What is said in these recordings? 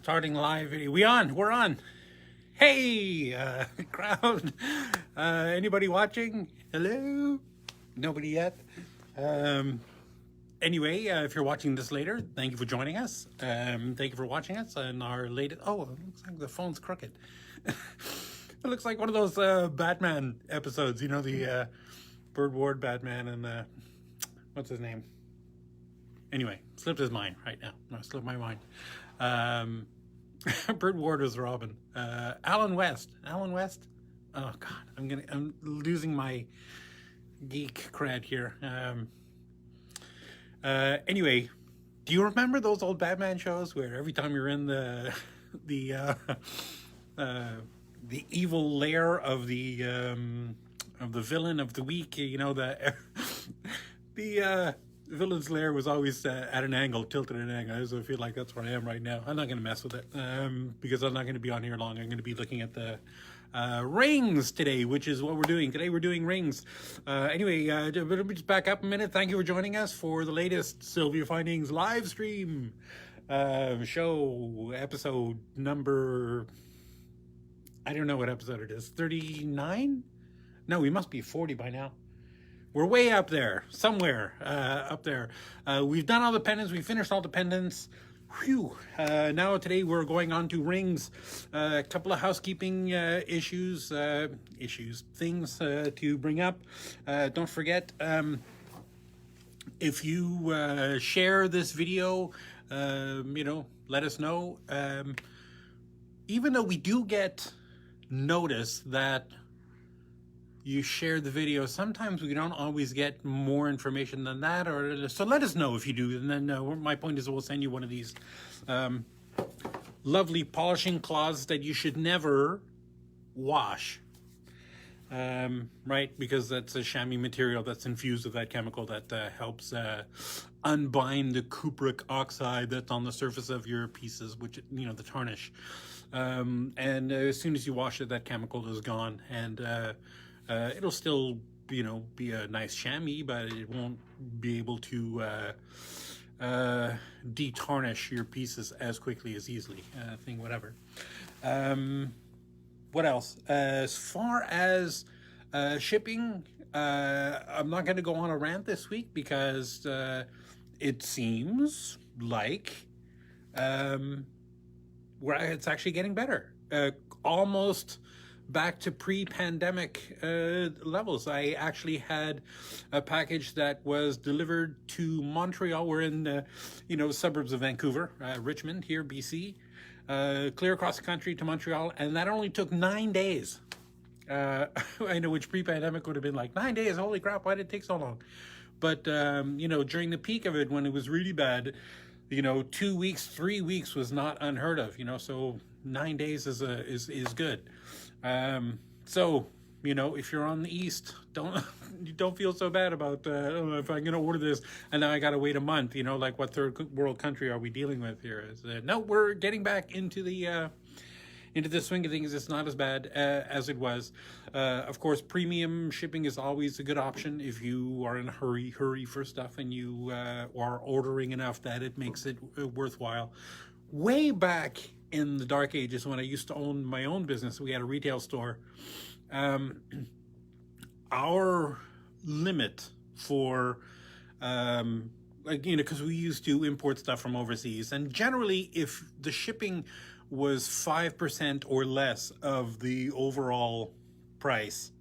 Starting live video. We're on. Hey, crowd. Anybody watching? Hello? Nobody yet. Anyway, if you're watching this later, thank you for joining us. Thank you for watching us on our latest. Oh, it looks like the phone's crooked. It looks like one of those Batman episodes. You know, the Bird Ward Batman and what's his name? Anyway, slipped his mind right now. No, slipped my mind. Bird Ward was Robin. Alan West. Oh God, I'm losing my geek cred here. Anyway, do you remember those old Batman shows where every time you're in the evil lair of the villain of the week, you know, the villain's lair was always at an angle, tilted at an angle. I just feel like that's where I am right now. I'm not going to mess with it because I'm not going to be on here long. I'm going to be looking at the rings today, which is what we're doing. Today we're doing rings. Anyway, just back up a minute. Thank you for joining us for the latest SilviaFindings live stream show, episode number... I don't know what episode it is. 39? No, we must be 40 by now. We're way up there, somewhere up there. We've done all the pendants. We finished all the pendants. Whew. Now today we're going on to rings. A couple of housekeeping things to bring up. Don't forget, if you share this video, you know, let us know. Even though we do get notice that you share the video, sometimes we don't always get more information than that, or so let us know if you do, and then my point is we'll send you one of these lovely polishing cloths that you should never wash, right, because that's a chamois material that's infused with that chemical that helps unbind the cupric oxide that's on the surface of your pieces, which, you know, the tarnish, and as soon as you wash it, that chemical is gone, and it'll still, you know, be a nice chamois, but it won't be able to de-tarnish your pieces as quickly, as easily, whatever. What else? As far as shipping, I'm not going to go on a rant this week because it seems like it's actually getting better. Almost back to pre-pandemic levels. I actually had a package that was delivered to Montreal. We're in the, you know, suburbs of Vancouver, Richmond here, BC, clear across the country to Montreal, and that only took 9 days. I know, which pre-pandemic would have been like 9 days. Holy crap! Why did it take so long? But you know, during the peak of it, when it was really bad, you know, 2 weeks, 3 weeks was not unheard of. You know, so 9 days is good. So, you know, if you're on the East, don't feel so bad about, oh, if I'm going to order this and now I got to wait a month, you know, like what third world country are we dealing with here? No, we're getting back into the swing of things. It's not as bad as it was. Of course, premium shipping is always a good option if you are in a hurry for stuff and you are ordering enough that it makes it worthwhile. Way back in the dark ages, when I used to own my own business, we had a retail store. Our limit for, like, you know, because we used to import stuff from overseas, and generally, if the shipping was 5% or less of the overall price,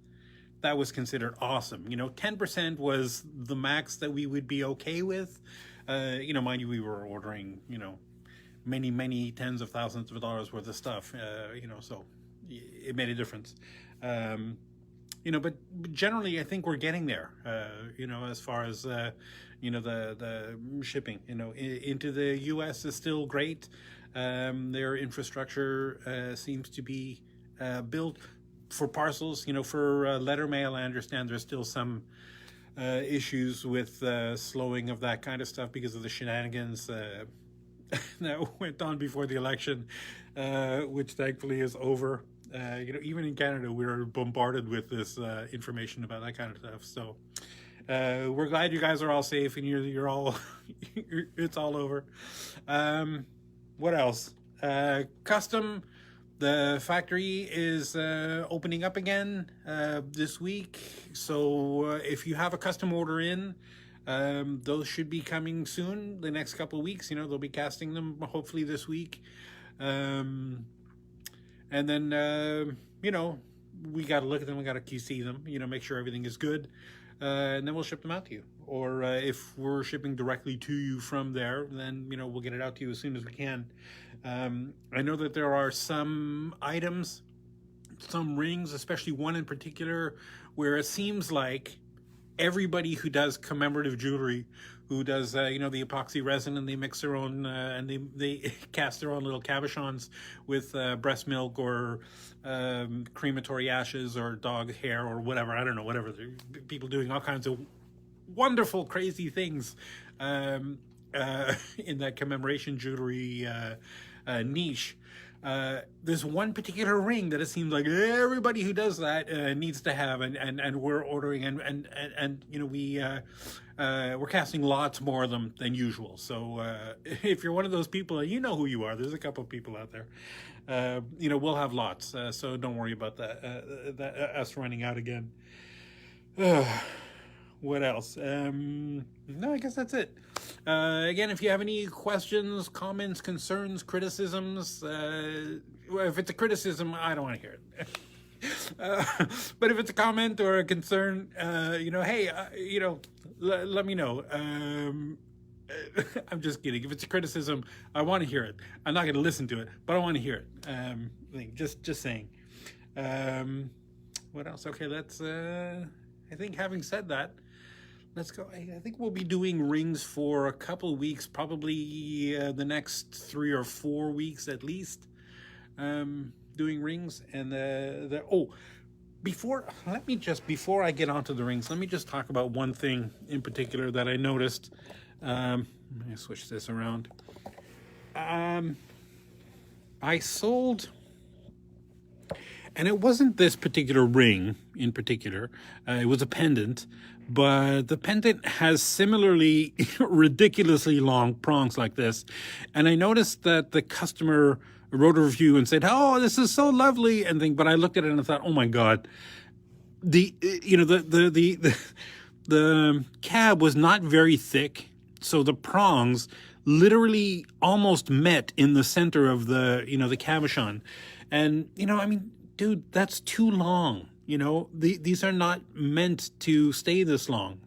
that was considered awesome. You know, 10% was the max that we would be okay with. You know, mind you, we were ordering, you know, many tens of thousands of dollars worth of stuff, you know, so it made a difference. You know, but generally I think we're getting there, you know, as far as, you know, the shipping, you know, into the US is still great. Their infrastructure seems to be built for parcels, you know, for letter mail. I understand there's still some issues with slowing of that kind of stuff because of the shenanigans that went on before the election, which thankfully is over. You know, even in Canada, we were bombarded with this information about that kind of stuff. So we're glad you guys are all safe and you're all, it's all over. What else? Custom, the factory is opening up again this week. So if you have a custom order in, those should be coming soon, the next couple of weeks. They'll be casting them hopefully this week. And then, we got to look at them, we got to QC them, make sure everything is good. And then we'll ship them out to you. Or if we're shipping directly to you from there, then, we'll get it out to you as soon as we can. I know that there are some items, some rings, especially one in particular, where it seems like everybody who does commemorative jewelry, who does, the epoxy resin, and they mix their own, and they cast their own little cabochons with breast milk or crematory ashes or dog hair or whatever. I don't know, whatever. People doing all kinds of wonderful, crazy things in that commemoration jewelry niche. There's one particular ring that it seems like everybody who does that needs to have, and we're ordering, and we're casting lots more of them than usual. So if you're one of those people, you know who you are. There's a couple of people out there. We'll have lots, so don't worry about that us running out again. What else? No, I guess that's it. Again, if you have any questions, comments, concerns, criticisms, if it's a criticism, I don't want to hear it. But if it's a comment or a concern, hey, let me know. I'm just kidding. If it's a criticism, I want to hear it. I'm not going to listen to it, but I want to hear it. Just saying. What else? Okay, let's. I think having said that, let's go. I think we'll be doing rings for a couple of weeks, probably the next 3 or 4 weeks at least. Doing rings, and before I get onto the rings, let me just talk about one thing in particular that I noticed. Let me switch this around. I sold, and it wasn't this particular ring in particular. It was a pendant, but the pendant has similarly ridiculously long prongs like this. And I noticed that the customer wrote a review and said, "Oh, this is so lovely," and thing. But I looked at it and I thought, "Oh my God, the cab was not very thick, so the prongs literally almost met in the center of the cabochon, and dude, that's too long. These are not meant to stay this long,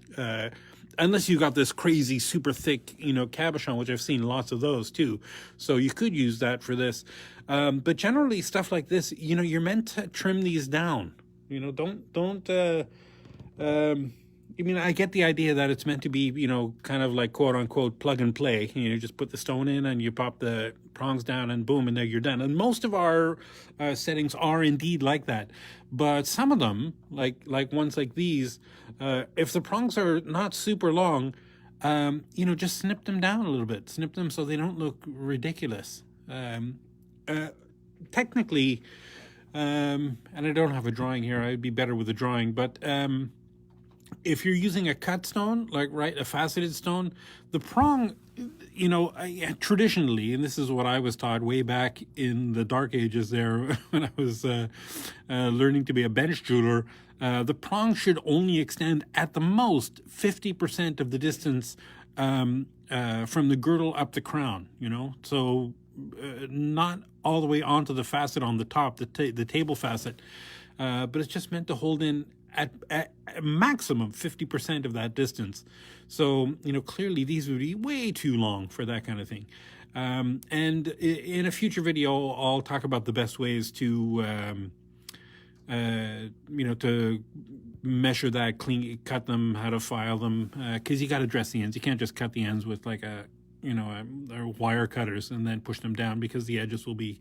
unless you got this crazy super thick cabochon, which I've seen lots of those too. So you could use that for this, but generally stuff like this, you're meant to trim these down. Don't. I get the idea that it's meant to be, kind of like quote unquote plug and play. Just put the stone in and you pop the prongs down and boom, and there you're done. And most of our settings are indeed like that. But some of them, like ones like these, if the prongs are not super long, just snip them down a little bit. Snip them so they don't look ridiculous. Technically, and I don't have a drawing here. I'd be better with a drawing, but if you're using a cut stone, a faceted stone, the prong, traditionally, and this is what I was taught way back in the dark ages there when I was learning to be a bench jeweler, the prong should only extend at the most 50% of the distance from the girdle up the crown, so not all the way onto the facet on the top, the table facet, but it's just meant to hold in at a maximum 50% of that distance. So, clearly these would be way too long for that kind of thing. And in a future video, I'll talk about the best ways to, to measure that, cut them, how to file them, because you got to dress the ends. You can't just cut the ends with like a wire cutters and then push them down, because the edges will be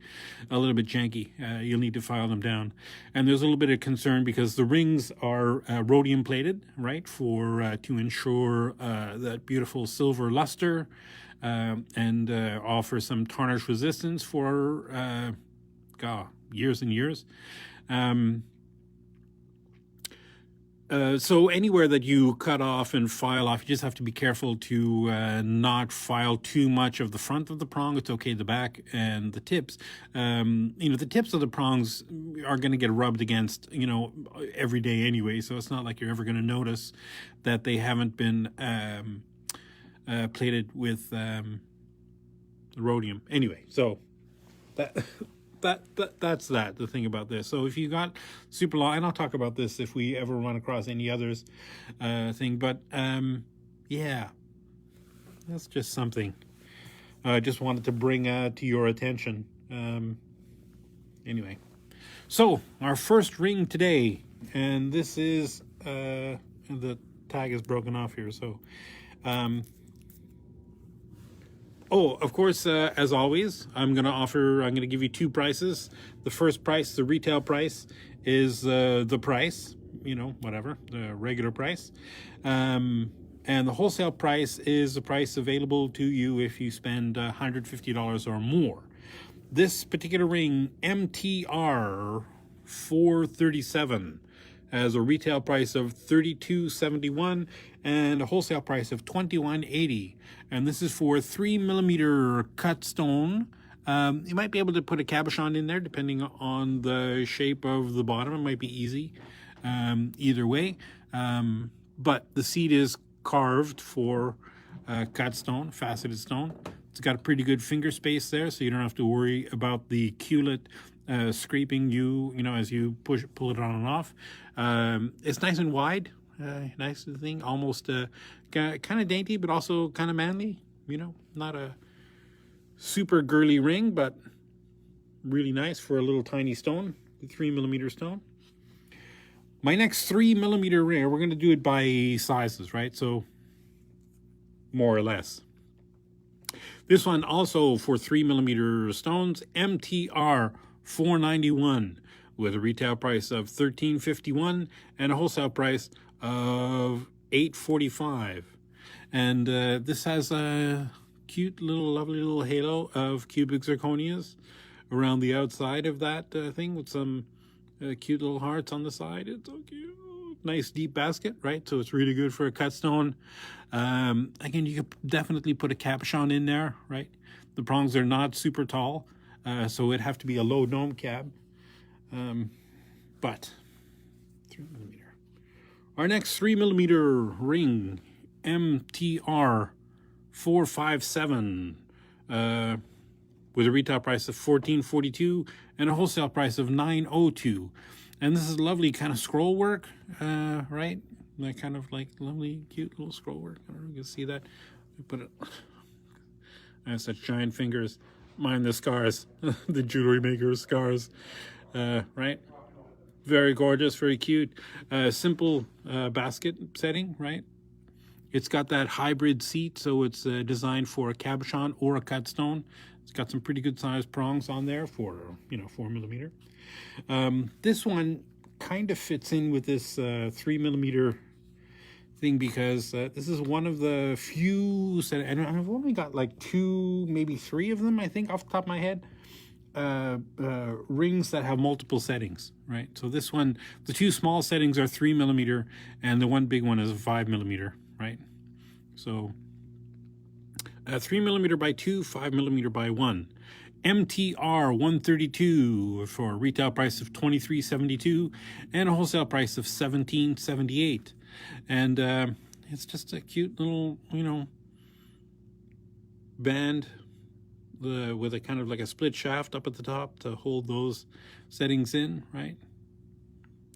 a little bit janky. You'll need to file them down. And there's a little bit of concern because the rings are rhodium plated, right, for to ensure that beautiful silver luster and offer some tarnish resistance for years and years. So anywhere that you cut off and file off, you just have to be careful to not file too much of the front of the prong. It's okay the back and the tips. The tips of the prongs are going to get rubbed against, every day anyway. So it's not like you're ever going to notice that they haven't been plated with rhodium. Anyway, so that... That's the thing about this. So if you got super long, and I'll talk about this if we ever run across any others thing, but yeah, that's just something I just wanted to bring to your attention. Anyway, so our first ring today, and this is the tag is broken off here, so oh, of course, as always, I'm going to give you two prices. The first price, the retail price, is the price, whatever, the regular price. And the wholesale price is the price available to you if you spend $150 or more. This particular ring, MTR 437, has a retail price of $32.71 and a wholesale price of $21.80. And this is for 3mm cut stone. You might be able to put a cabochon in there depending on the shape of the bottom. It might be easy either way. But the seat is carved for cut stone, faceted stone. It's got a pretty good finger space there, so you don't have to worry about the culet scraping as you pull it on and off. It's nice and wide. Nice thing, almost kind of dainty, but also kind of manly. Not a super girly ring, but really nice for a little tiny stone, the 3mm stone. My next 3mm ring, we're going to do it by sizes, right? So more or less. This one also for 3mm stones, MTR 491, with a retail price of $13.51 and a wholesale price of $8.45. And this has a cute little, lovely little halo of cubic zirconias around the outside of that thing with some cute little hearts on the side. It's so cute. Nice deep basket, right? So it's really good for a cut stone. Again, you could definitely put a cabochon in there, right? The prongs are not super tall, so it'd have to be a low dome cab. But 3mm. Our next 3mm ring, MTR 457, with a retail price of $14.42 and a wholesale price of $9.02. And this is lovely kind of scroll work, right? That kind of like lovely, cute little scroll work. I don't know if you can see that. Put it. I have such giant fingers. Mind the scars, the jewelry maker's scars, right? Very gorgeous, very cute. Simple basket setting, right? It's got that hybrid seat, so it's designed for a cabochon or a cut stone. It's got some pretty good sized prongs on there for 4mm. This one kind of fits in with this 3mm thing because this is one of the few and I've only got like 2, maybe 3 of them, I think, off the top of my head, rings that have multiple settings, right? So this one, the 2 small settings are 3mm and the one big one is 5mm, right? So 3mm by 2, 5mm by 1. MTR 132 for a retail price of $23.72 and a wholesale price of $17.78. And it's just a cute little, band with a kind of like a split shaft up at the top to hold those settings in, right?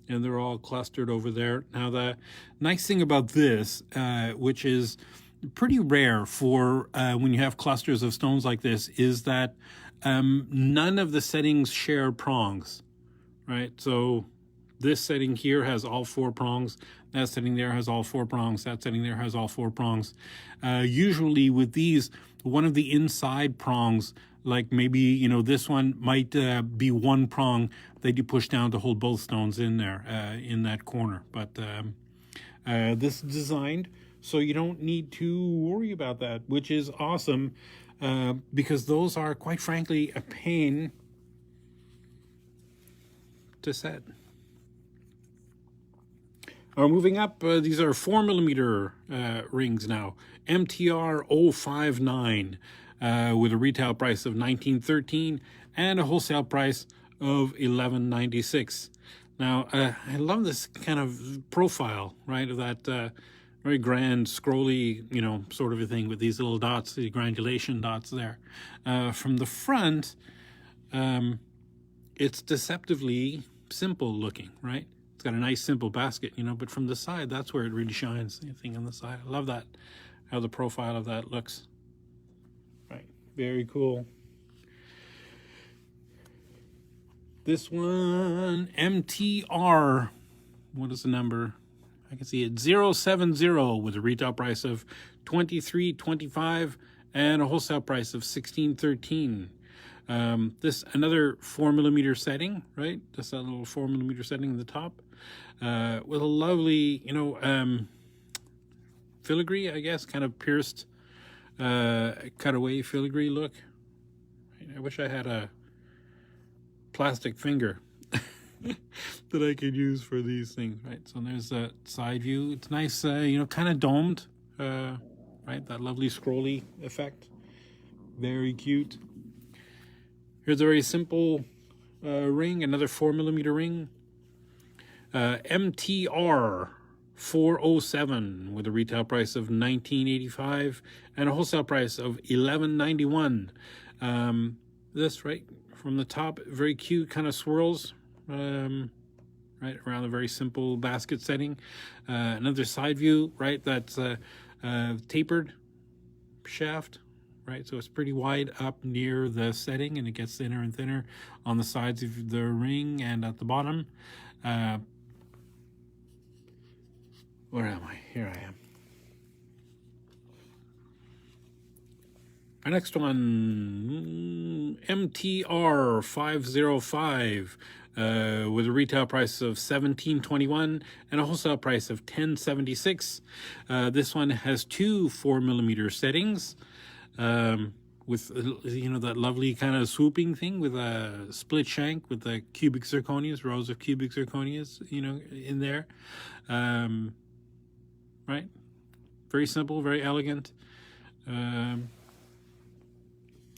And they're all clustered over there. Now, the nice thing about this, which is pretty rare for when you have clusters of stones like this, is that none of the settings share prongs, right? So this setting here has all 4 prongs. That setting there has all 4 prongs. That setting there has all 4 prongs. Usually with these, one of the inside prongs, like maybe, this one might be one prong that you push down to hold both stones in there, in that corner. But this is designed so you don't need to worry about that, which is awesome, because those are, quite frankly, a pain to set. Moving up, these are 4mm rings now. MTR 059 with a retail price of $19.13 and a wholesale price of $11.96. Now, I love this kind of profile, right, of that very grand, scrolly, sort of a thing with these little dots, the granulation dots there. From the front, it's deceptively simple looking, right? It's got a nice simple basket, but from the side, that's where it really shines, the thing on the side. I love that, how the profile of that looks. Right, very cool. This one, MTR, what is the number? I can see it, 070 with a retail price of $23.25 and a wholesale price of $16.13. This another 4mm setting, right? Just that little 4mm setting in the top, with a lovely, filigree, I guess, kind of pierced, cutaway filigree look. I wish I had a plastic finger that I could use for these things, right? So there's that side view. It's nice, kind of domed, right? That lovely scrolly effect. Very cute. Here's a very simple ring, another 4mm ring. MTR 407 with a retail price of $19.85 and a wholesale price of $11.91. This, right, from the top, very cute, kind of swirls, right, around a very simple basket setting. Another side view, right, that's tapered shaft, right, so it's pretty wide up near the setting, and it gets thinner and thinner on the sides of the ring and at the bottom. Where am I? Here I am. Our next one, MTR 505, with a retail price of $17.21 and a wholesale price of $10.76. This one has two 4mm settings, with that lovely kind of swooping thing with a split shank with the cubic zirconias, rows of cubic zirconias, in there. Right, very simple, very elegant.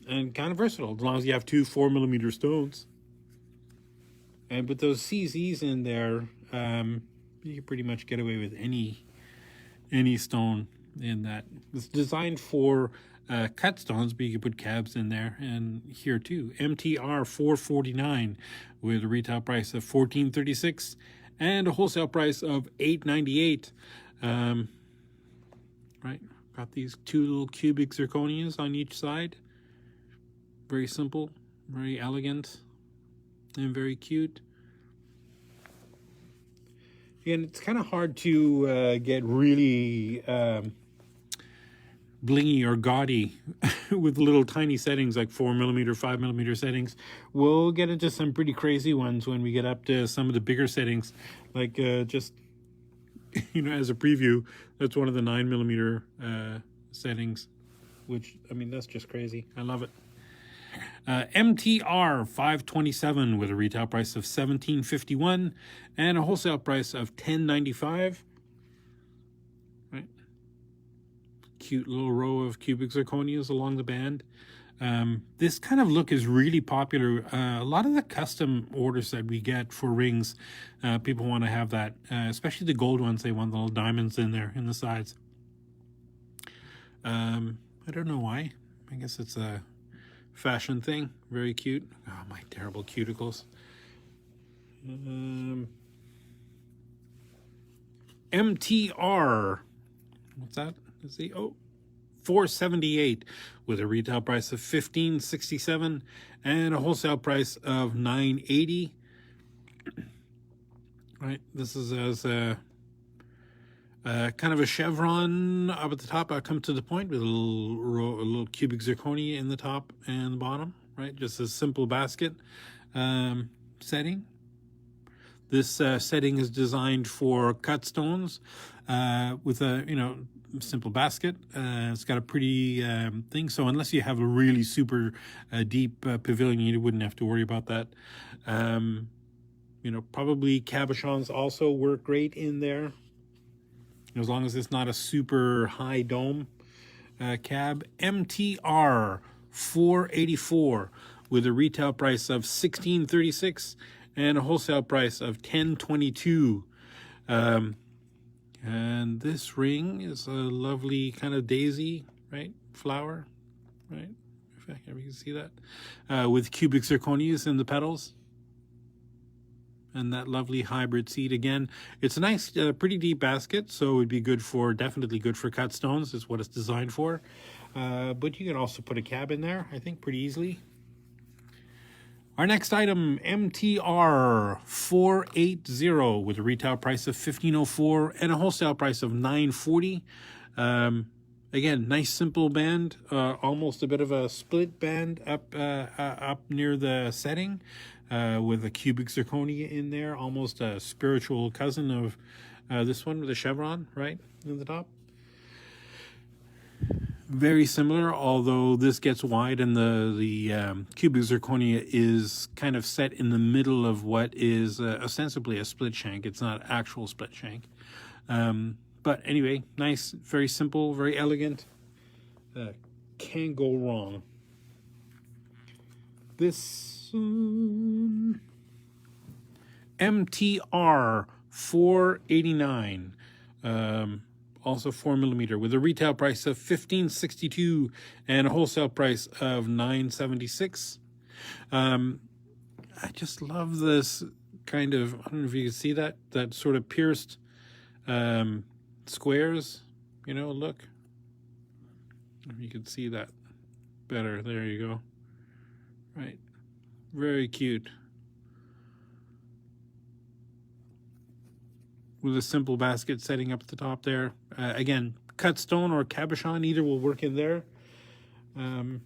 And kind of versatile, as long as you have two 4mm stones. And with those CZs in there, you can pretty much get away with any stone in that. It's designed for cut stones, but you can put cabs in there. And here too, MTR 449 with a retail price of $14.36 and a wholesale price of $8.98. Right, got these two little cubic zirconias on each side. Very simple, very elegant, and very cute. And it's kind of hard to get really blingy or gaudy with little tiny settings like 4mm, 5mm settings. We'll get into some pretty crazy ones when we get up to some of the bigger settings, like just, as a preview, that's one of the 9mm settings, which, I mean, that's just crazy. I love it. MTR 527 with a retail price of $17.51 and a wholesale price of $10.95. Right, cute little row of cubic zirconias along the band. This kind of look is really popular. A lot of the custom orders that we get for rings, people want to have that, especially the gold ones. They want the little diamonds in there in the sides. I don't know why. I guess it's a fashion thing. Very cute. Oh, my terrible cuticles. MTR, what's that? Let's see. Oh, 478 with a retail price of $15.67 and a wholesale price of $9.80. Right, this is as a kind of a chevron up at the top. I'll come to the point with a little cubic zirconia in the top and the bottom. Right, just a simple basket setting. This setting is designed for cut stones with a simple basket. It's got a pretty thing, so unless you have a really super deep pavilion, you wouldn't have to worry about that. Probably cabochons also work great in there. as long as it's not a super high dome cab. MTR 484 with a retail price of $16.36 and a wholesale price of $10.22. And this ring is a lovely kind of daisy, right? Flower, right? If you can see that. With cubic zirconias in the petals. And that lovely hybrid seed again. It's a nice, pretty deep basket, so it would be good for, definitely good for cut stones, is what it's designed for. But you can also put a cab in there, I think, pretty easily. Our next item, MTR 480 with a retail price of $15.04 and a wholesale price of $9.40. Again, nice simple band, almost a bit of a split band up near the setting, with a cubic zirconia in there, almost a spiritual cousin of this one with a chevron right in the top. Very similar, although this gets wide and the cubic zirconia is kind of set in the middle of what is ostensibly a split shank. It's not actual split shank. But anyway, nice, very simple, very elegant. Can't go wrong. This MTR 489. Also 4mm with a retail price of $15.62 and a wholesale price of $9.76. I just love this kind of, I don't know if you can see that sort of pierced squares, you know, look. If you can see that better, there you go. Right, very cute. With a simple basket setting up at the top there. Again, cut stone or cabochon, either will work in there. Our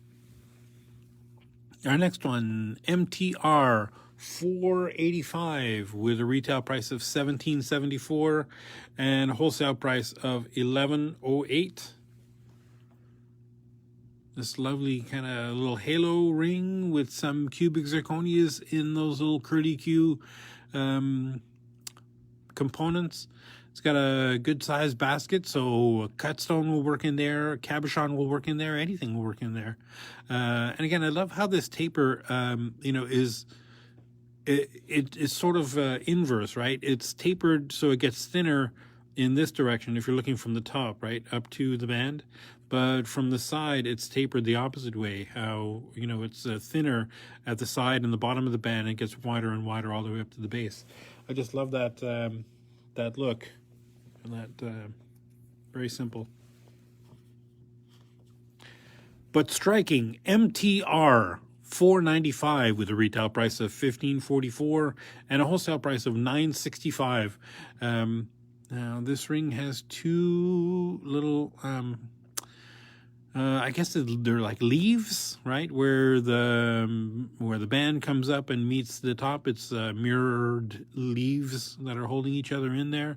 next one, MTR 485 with a retail price of $17.74 and a wholesale price of $11.08. This lovely kind of little halo ring with some cubic zirconias in those little curly Q components. It's got a good sized basket, so a cut stone will work in there, a cabochon will work in there, anything will work in there. And again, I love how this taper, you know, is sort of inverse, right? It's tapered so it gets thinner in this direction if you're looking from the top, right, up to the band. But from the side, it's tapered the opposite way. How, you know, it's thinner at the side and the bottom of the band, and it gets wider and wider all the way up to the base. I just love that that look, and that very simple but striking MTR 495 with a retail price of $15.44 and a wholesale price of $9.65. Now this ring has two little I guess they're like leaves, right? Where the band comes up and meets the top, it's mirrored leaves that are holding each other in there.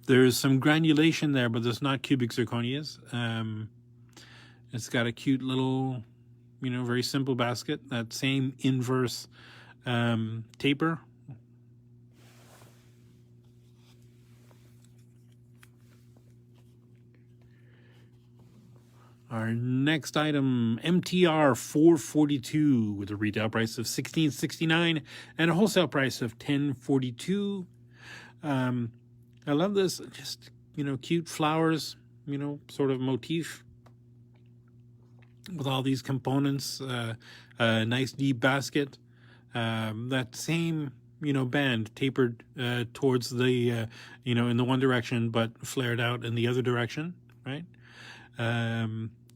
There's some granulation there, but there's not cubic zirconias. It's got a cute little, you know, very simple basket. That same inverse taper. Our next item, MTR 442 with a retail price of $16.69 and a wholesale price of $10.42. I love this, just, you know, cute flowers, you know, sort of motif with all these components. A nice deep basket. That same, you know, band tapered towards the, you know, in the one direction, but flared out in the other direction, right?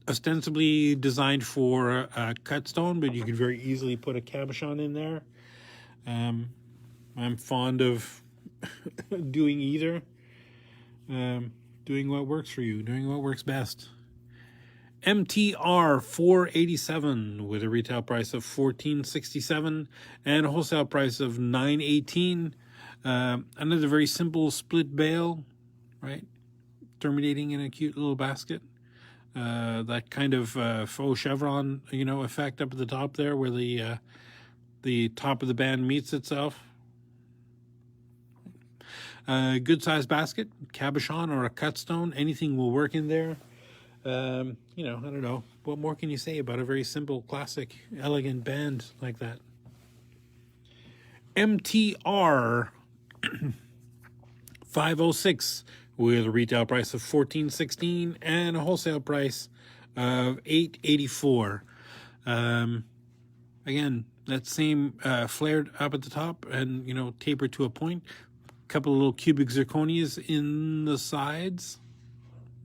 Ostensibly designed for a cut stone, but you could very easily put a cabochon in there. I'm fond of doing either. Doing what works for you, doing what works best. MTR 487 with a retail price of $14.67 and a wholesale price of $9.18. Another very simple split bail, right? Terminating in a cute little basket. That kind of faux chevron, you know, effect up at the top there, where the top of the band meets itself. Good size basket, cabochon or a cut stone, anything will work in there. You know, I don't know. What more can you say about a very simple, classic, elegant band like that? MTR 506 with a retail price of $14.16 and a wholesale price of $8.84. Again, that same flared up at the top and, you know, tapered to a point. A couple of little cubic zirconias in the sides,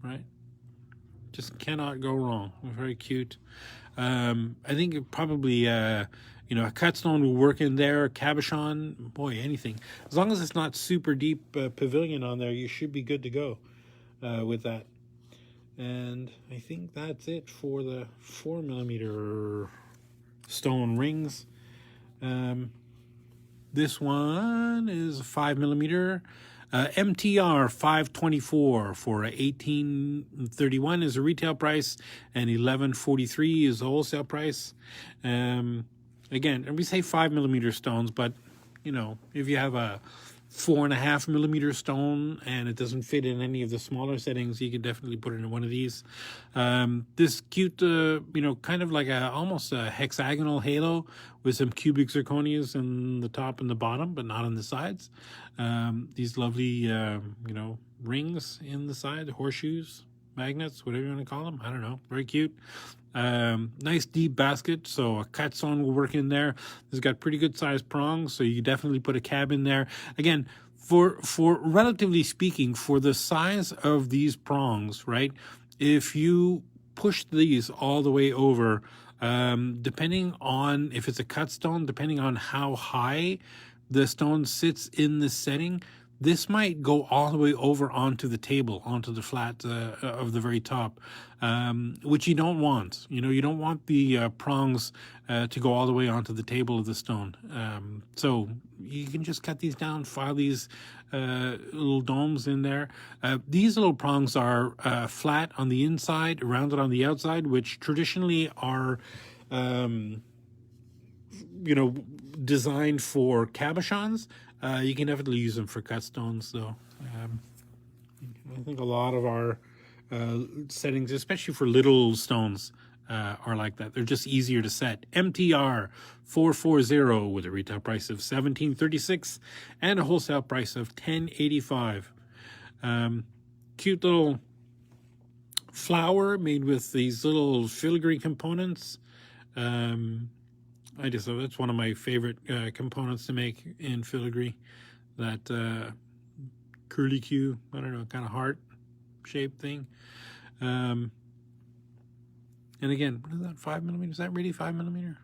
right? Just cannot go wrong. Very cute. I think it probably, you know, a cut stone will work in there. Cabochon, boy, anything. As long as it's not super deep pavilion on there, you should be good to go with that. And I think that's it for the 4mm stone rings. This one is 5mm. MTR 524 for $18.31 is a retail price, and $11.43 is the wholesale price. Again, and we say 5mm stones, but you know, if you have a 4.5mm stone and it doesn't fit in any of the smaller settings, you can definitely put it in one of these. This cute, you know, kind of like almost a hexagonal halo with some cubic zirconias in the top and the bottom, but not on the sides. These lovely, you know, rings in the side, horseshoes, magnets, whatever you want to call them. I don't know. Very cute. Nice deep basket, so a cut stone will work in there. It's got pretty good sized prongs, so you can definitely put a cab in there. Again, for relatively speaking, for the size of these prongs, right? If you push these all the way over, depending on if it's a cut stone, depending on how high the stone sits in the setting, this might go all the way over onto the table, onto the flat of the very top, which you don't want. You know, you don't want the prongs to go all the way onto the table of the stone. So you can just cut these down, file these little domes in there. These little prongs are flat on the inside, rounded on the outside, which traditionally are, you know, designed for cabochons. You can definitely use them for cut stones, though. I think a lot of our settings, especially for little stones, are like that. They're just easier to set. MTR 440 with a retail price of $17.36 and a wholesale price of $10.85. Cute little flower made with these little filigree components. That's one of my favorite components to make in filigree. That curlicue, I don't know, kind of heart shaped thing. And again, what is that, 5mm? Is that really 5mm?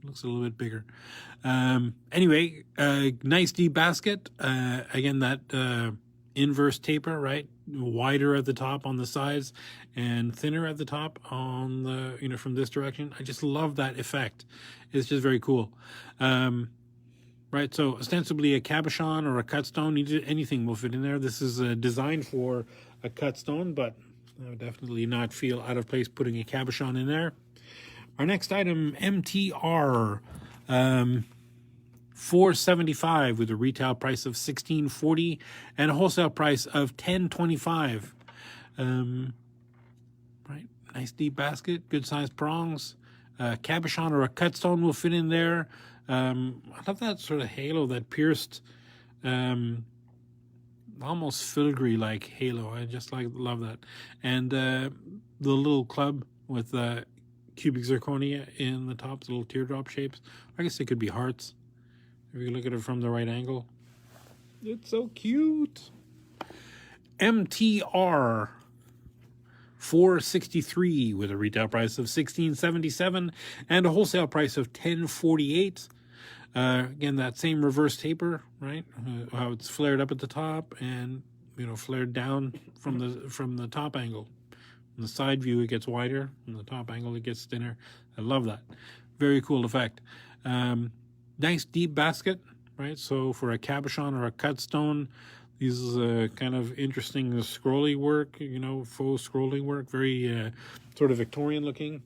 Looks a little bit bigger. Anyway, nice deep basket. Again, that inverse taper, right? Wider at the top on the sides and thinner at the top on the, you know, from this direction. I just love that effect. It's just very cool. Right, so ostensibly a cabochon or a cut stone, anything will fit in there. This is designed for a cut stone, but I would definitely not feel out of place putting a cabochon in there. Our next item, MTR 475 with a retail price of $16.40 and a wholesale price of $10.25. Right, nice deep basket, good sized prongs. Cabochon or a cut stone will fit in there. I love that sort of halo, that pierced, almost filigree like halo. I just love that. And the little club with cubic zirconia in the top, the little teardrop shapes. I guess they could be hearts if you look at it from the right angle. It's so cute. MTR 463 with a retail price of $16.77 and a wholesale price of $10.48. Again, that same reverse taper, right? How it's flared up at the top and, you know, flared down from the top angle. In the side view, it gets wider. In the top angle, it gets thinner. I love that. Very cool effect. Nice deep basket, right? So for a cabochon or a cut stone, these is kind of interesting scrolly work, you know, faux scrolling work, very sort of Victorian looking.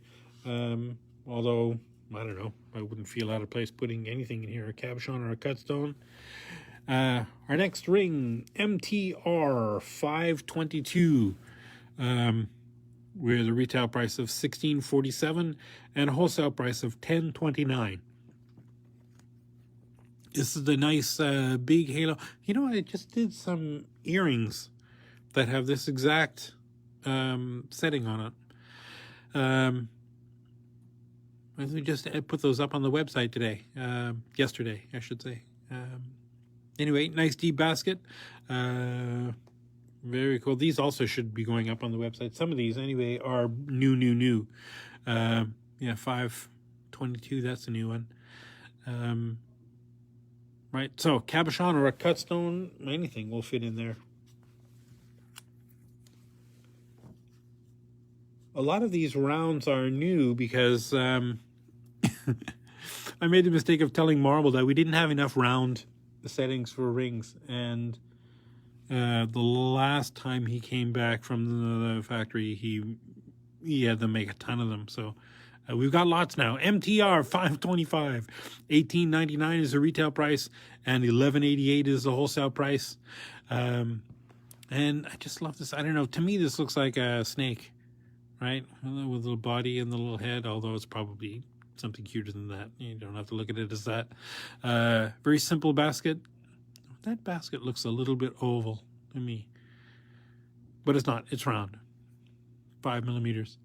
Although, I don't know, I wouldn't feel out of place putting anything in here, a cabochon or a cut stone. Our next ring, MTR 522, with a retail price of $16.47 and a wholesale price of $10.29. This is the nice big halo. You know, I just did some earrings that have this exact setting on it. We just put those up on the website today, yesterday, I should say. Anyway, nice deep basket. Very cool. These also should be going up on the website. Some of these, anyway, are new. Yeah, 522, that's a new one. Right, so cabochon or a cut stone, anything will fit in there. A lot of these rounds are new because I made the mistake of telling Marble that we didn't have enough round settings for rings, and the last time he came back from the factory, he had them make a ton of them. So we've got lots now. MTR 525, $18.99 is the retail price, and $11.88 is the wholesale price. And I just love this. I don't know. To me, this looks like a snake, right? With the little body and the little head, although it's probably something cuter than that. You don't have to look at it as that. Very simple basket. That basket looks a little bit oval to me, but it's not. It's round, 5 millimeters.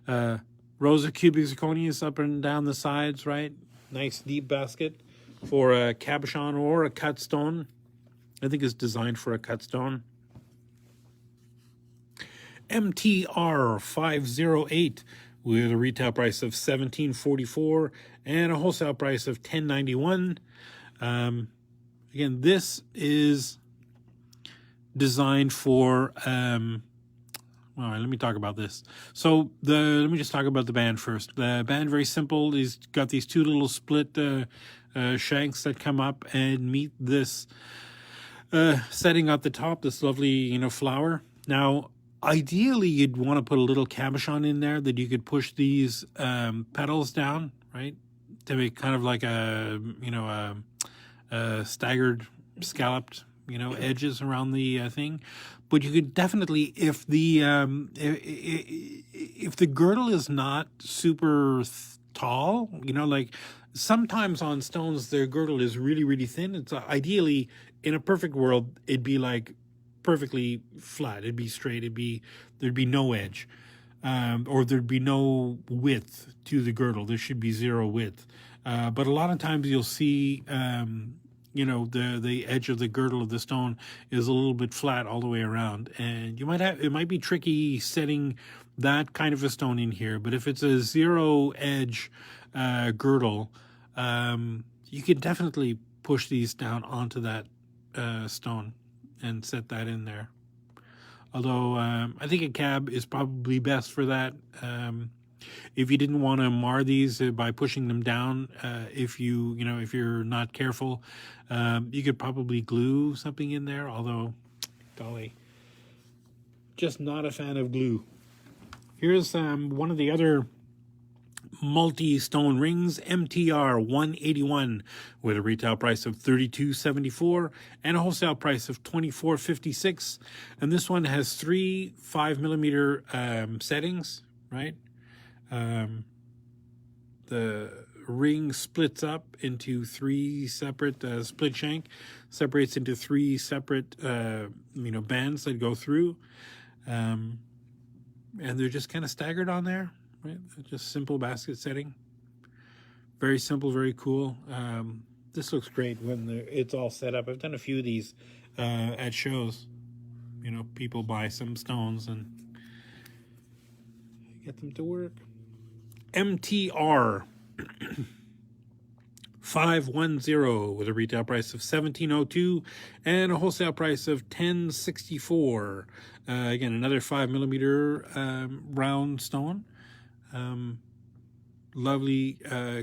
Rows of cubic zirconias up and down the sides, right? Nice deep basket for a cabochon or a cut stone. I think it's designed for a cut stone. MTR 508 with a retail price of $17.44 and a wholesale price of $10.91. Again, this is designed for all right, let me talk about this. So let me just talk about the band first. The band, very simple. He's got these two little split shanks that come up and meet this setting at the top, this lovely, flower. Now, ideally, you'd want to put a little cabochon in there that you could push these petals down, right, to make kind of like a staggered, scalloped, edges around the thing. But you could definitely, if the girdle is not super tall, like sometimes on stones their girdle is really, really thin. It's ideally, in a perfect world, it'd be like perfectly flat. It'd be straight. There'd be no edge, or there'd be no width to the girdle. There should be zero width. But a lot of times you'll see, the edge of the girdle of the stone is a little bit flat all the way around, and it might be tricky setting that kind of a stone in here. But if it's a zero edge girdle, you can definitely push these down onto that stone and set that in there. Although I think a cab is probably best for that. If you didn't want to mar these by pushing them down, if you're not careful, you could probably glue something in there. Although, golly, just not a fan of glue. Here's one of the other multi-stone rings, MTR 181, with a retail price of $32.74 and a wholesale price of $24.56. And this one has 3 5-millimeter settings, right? The ring splits up into 3 separate split shank, separates into 3 separate bands that go through, and they're just kind of staggered on there, right? Just simple basket setting, very simple, very cool. This looks great when it's all set up. I've done a few of these at shows. People buy some stones and get them to work. MTR 510 with a retail price of $17.02 and a wholesale price of $10.64. Again, another 5-millimeter round stone. Lovely,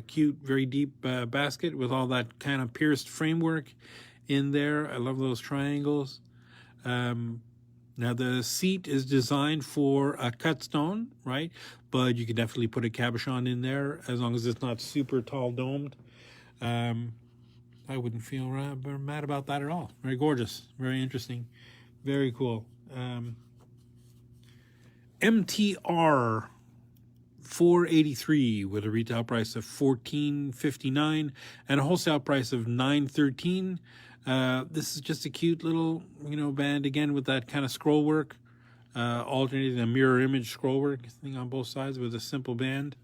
cute, very deep basket with all that kind of pierced framework in there. I love those triangles. Now, the seat is designed for a cut stone, right? But you can definitely put a cabochon in there as long as it's not super tall domed. I wouldn't feel mad about that at all. Very gorgeous, very interesting, very cool. MTR 483 with a retail price of $14.59 and a wholesale price of $9.13. This is just a cute little, band again with that kind of scroll work, alternating a mirror image scroll work thing on both sides with a simple band.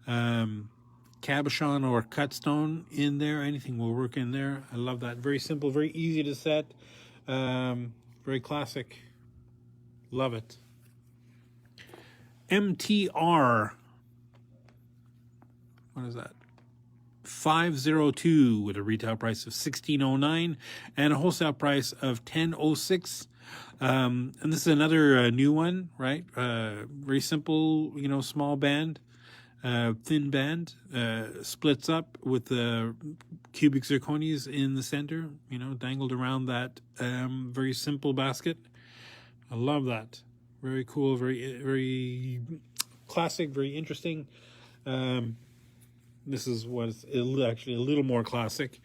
Cabochon or cut stone in there, anything will work in there. I love that. Very simple, very easy to set, very classic. Love it. MTR, what is that? 502 with a retail price of $16.09 and a wholesale price of $10.06. And this is another new one, right? Very simple, small band, thin band, splits up with the cubic zirconias in the center, dangled around that very simple basket. I love that. Very cool, very classic, very interesting. This is what's actually a little more classic.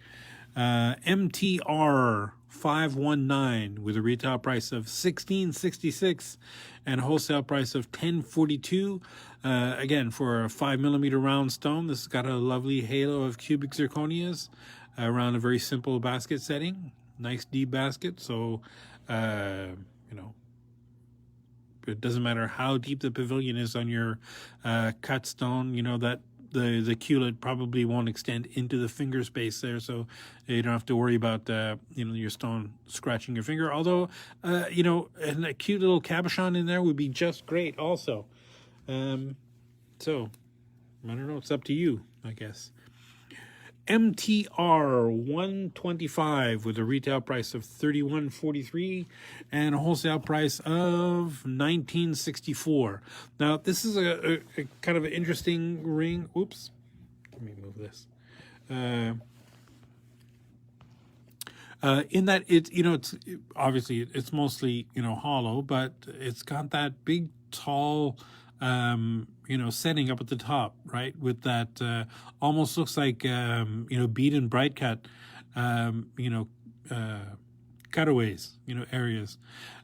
MTR 519 with a retail price of $16.66 and a wholesale price of $10.42. Again, for a 5mm round stone, this has got a lovely halo of cubic zirconias around a very simple basket setting. Nice deep basket, so it doesn't matter how deep the pavilion is on your cut stone, that the culet probably won't extend into the finger space there, so you don't have to worry about your stone scratching your finger. Although and a cute little cabochon in there would be just great also. So I don't know, it's up to you, I guess. MTR 125 with a retail price of $31.43 and a wholesale price of $19.64. Now, this is a kind of an interesting ring. Oops, let me move this. In that it's obviously it's mostly hollow, but it's got that big tall setting up at the top, right? With that almost looks like bead and bright cut cutaways, areas.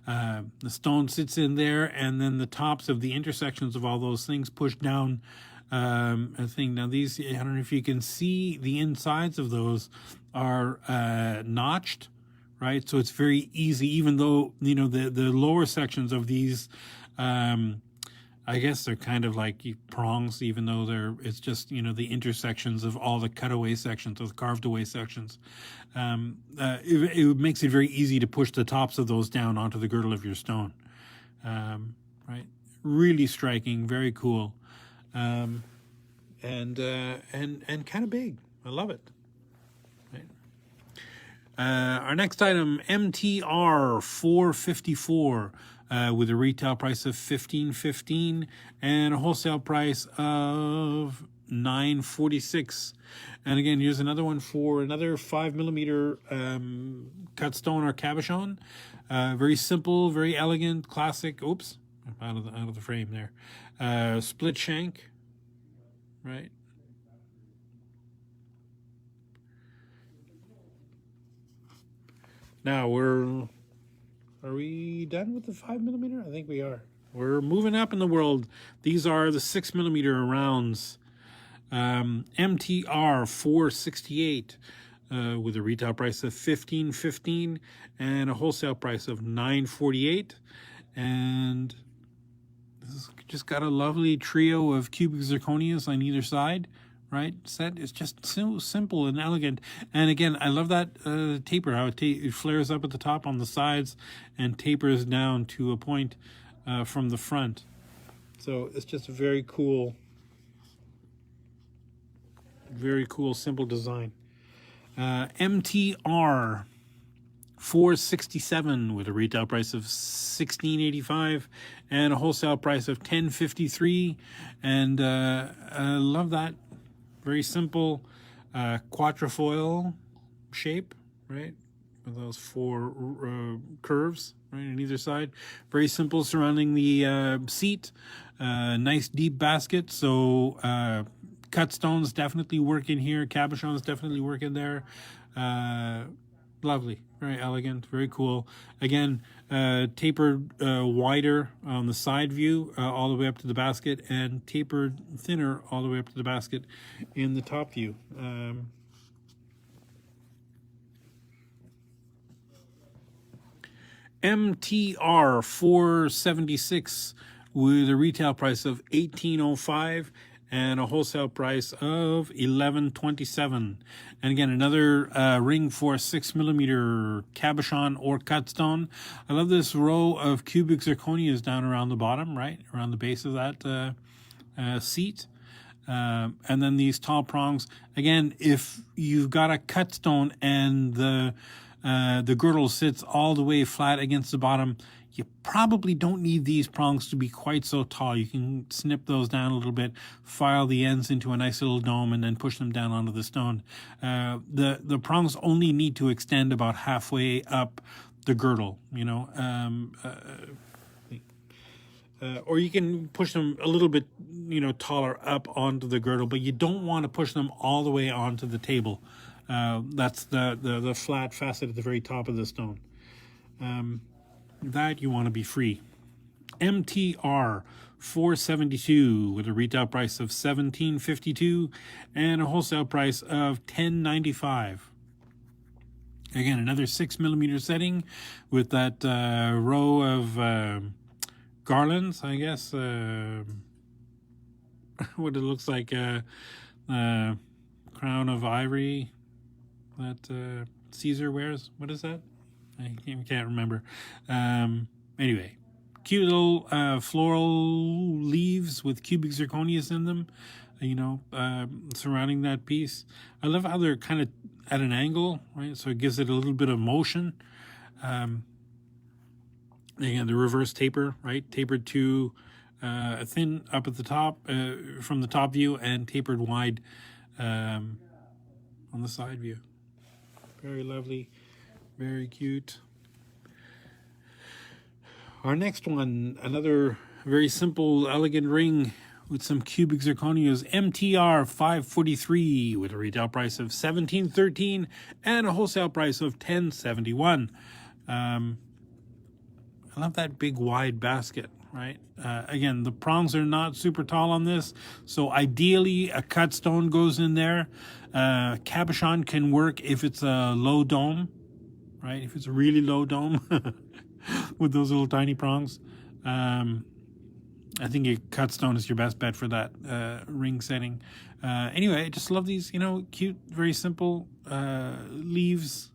The stone sits in there, and then the tops of the intersections of all those things push down a thing. Now these, I don't know if you can see, the insides of those are notched, right? So it's very easy, even though the lower sections of these I guess they're kind of like prongs, even though it's just the intersections of all the cutaway sections or the carved away sections. It makes it very easy to push the tops of those down onto the girdle of your stone. Right, really striking, very cool, and kind of big. I love it. Right. Our next item, MTR 454. With a retail price of $15.15 and a wholesale price of $9.46. And again, here's another one for another 5mm cut stone or cabochon. Very simple, very elegant, classic. Oops, out of the frame there. Split shank, right? Now are we done with the 5mm? I think we are. We're moving up in the world. These are the 6mm rounds. MTR 468 with a retail price of $15.15 and a wholesale price of $9.48. And this has just got a lovely trio of cubic zirconias on either side. Right, set. It's just so simple and elegant. And again, I love that taper, how it flares up at the top on the sides and tapers down to a point from the front. So it's just a very cool, simple design. MTR 467 with a retail price of $16.85 and a wholesale price of $10.53. And I love that. Very simple quatrefoil shape, right? With those four curves, right, on either side. Very simple surrounding the seat. Nice deep basket, so cut stones definitely work in here. Cabochons definitely work in there. Lovely, very elegant, very cool. Again, tapered wider on the side view all the way up to the basket, and tapered thinner all the way up to the basket in the top view. MTR 476 with a retail price of $18.05 and a wholesale price of $11.27. And again, another ring for 6mm cabochon or cut stone. I love this row of cubic zirconias down around the bottom, right around the base of that seat. And then these tall prongs. Again, if you've got a cut stone and the girdle sits all the way flat against the bottom, you probably don't need these prongs to be quite so tall. You can snip those down a little bit, file the ends into a nice little dome, and then push them down onto the stone. The prongs only need to extend about halfway up the girdle, you know. Or you can push them a little bit, you know, taller up onto the girdle, but you don't want to push them all the way onto the table. That's the flat facet at the very top of the stone. That you want to be free. MTR 472 with a retail price of $17.52 and a wholesale price of $10.95. Again, another 6mm setting with that row of garlands, I guess. What it looks like, crown of ivory that Caesar wears. What is that? I can't remember. Anyway, cute little floral leaves with cubic zirconias in them, you know, surrounding that piece. I love how they're kind of at an angle, right? So it gives it a little bit of motion. Again, the reverse taper, right? Tapered to a thin up at the top from the top view, and tapered wide on the side view. Very lovely. Very cute. Our next one, another very simple, elegant ring with some cubic zirconias, MTR 543 with a retail price of $17.13 and a wholesale price of $10.71. I love that big wide basket, right? Again, the prongs are not super tall on this, so ideally a cut stone goes in there. Cabochon can work if it's a low dome, right? If it's a really low dome with those little tiny prongs. I think a cut stone is your best bet for that ring setting. Anyway, I just love these, you know, cute, very simple leaves,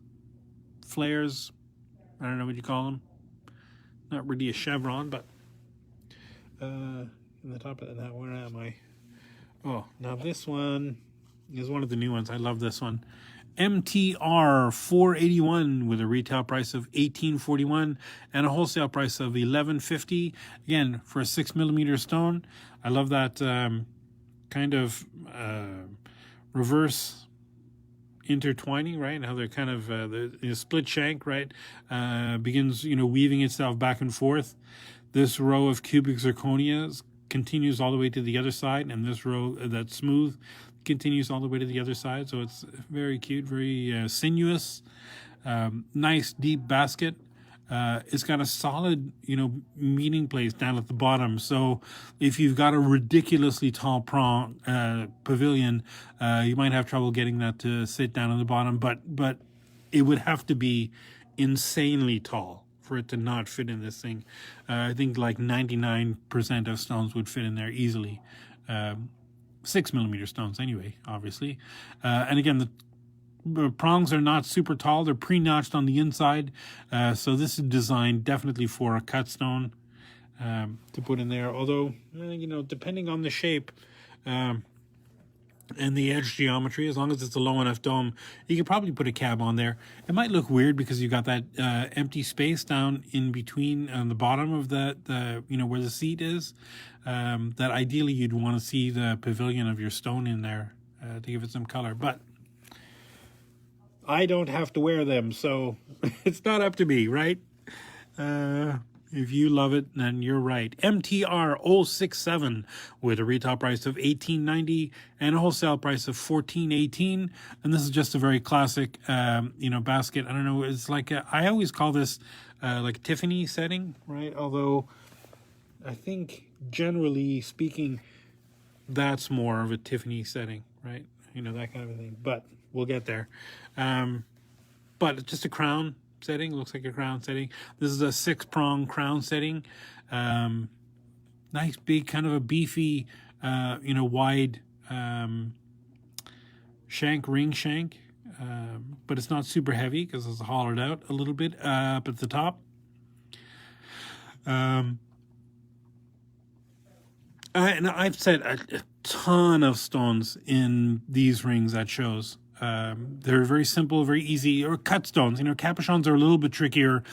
flares. I don't know what you call them. Not really a chevron, but in the top of that, where am I? Oh, now this one is one of the new ones. I love this one. MTR 481 with a retail price of $18.41 and a wholesale price of $11.50. Again, for a 6mm stone. I love that kind of reverse intertwining, right? How they're kind of the split shank, right? Begins, you know, weaving itself back and forth. This row of cubic zirconias continues all the way to the other side, and this row that's smooth continues all the way to the other side. So it's very cute, very sinuous, nice deep basket. It's got a solid, you know, meeting place down at the bottom. So if you've got a ridiculously tall prong pavilion, you might have trouble getting that to sit down on the bottom. But it would have to be insanely tall for it to not fit in this thing. I think like 99% of stones would fit in there easily. 6mm stones anyway, obviously. And again, the prongs are not super tall. They're pre-notched on the inside. So this is designed definitely for a cut stone to put in there. Although, you know, depending on the shape and the edge geometry, as long as it's a low enough dome, you could probably put a cab on there. It might look weird because you got that empty space down in between on the bottom of the you know, where the seat is. That ideally you'd want to see the pavilion of your stone in there to give it some color. But I don't have to wear them, so it's not up to me, right? If you love it, then you're right. MTR 067 with a retail price of $18.90 and a wholesale price of $14.18. And this is just a very classic, basket. I don't know. It's like I always call this like Tiffany setting, right? Although I think generally speaking, that's more of a Tiffany setting, right? That kind of a thing. But we'll get there. But it's just a crown setting. Looks like a crown setting. This is a 6-prong crown setting. Nice big, kind of a beefy, wide ring shank. But it's not super heavy because it's hollowed out a little bit up at the top. And I've set a ton of stones in these rings at shows. They're very simple, very easy, or cut stones. Capuchons are a little bit trickier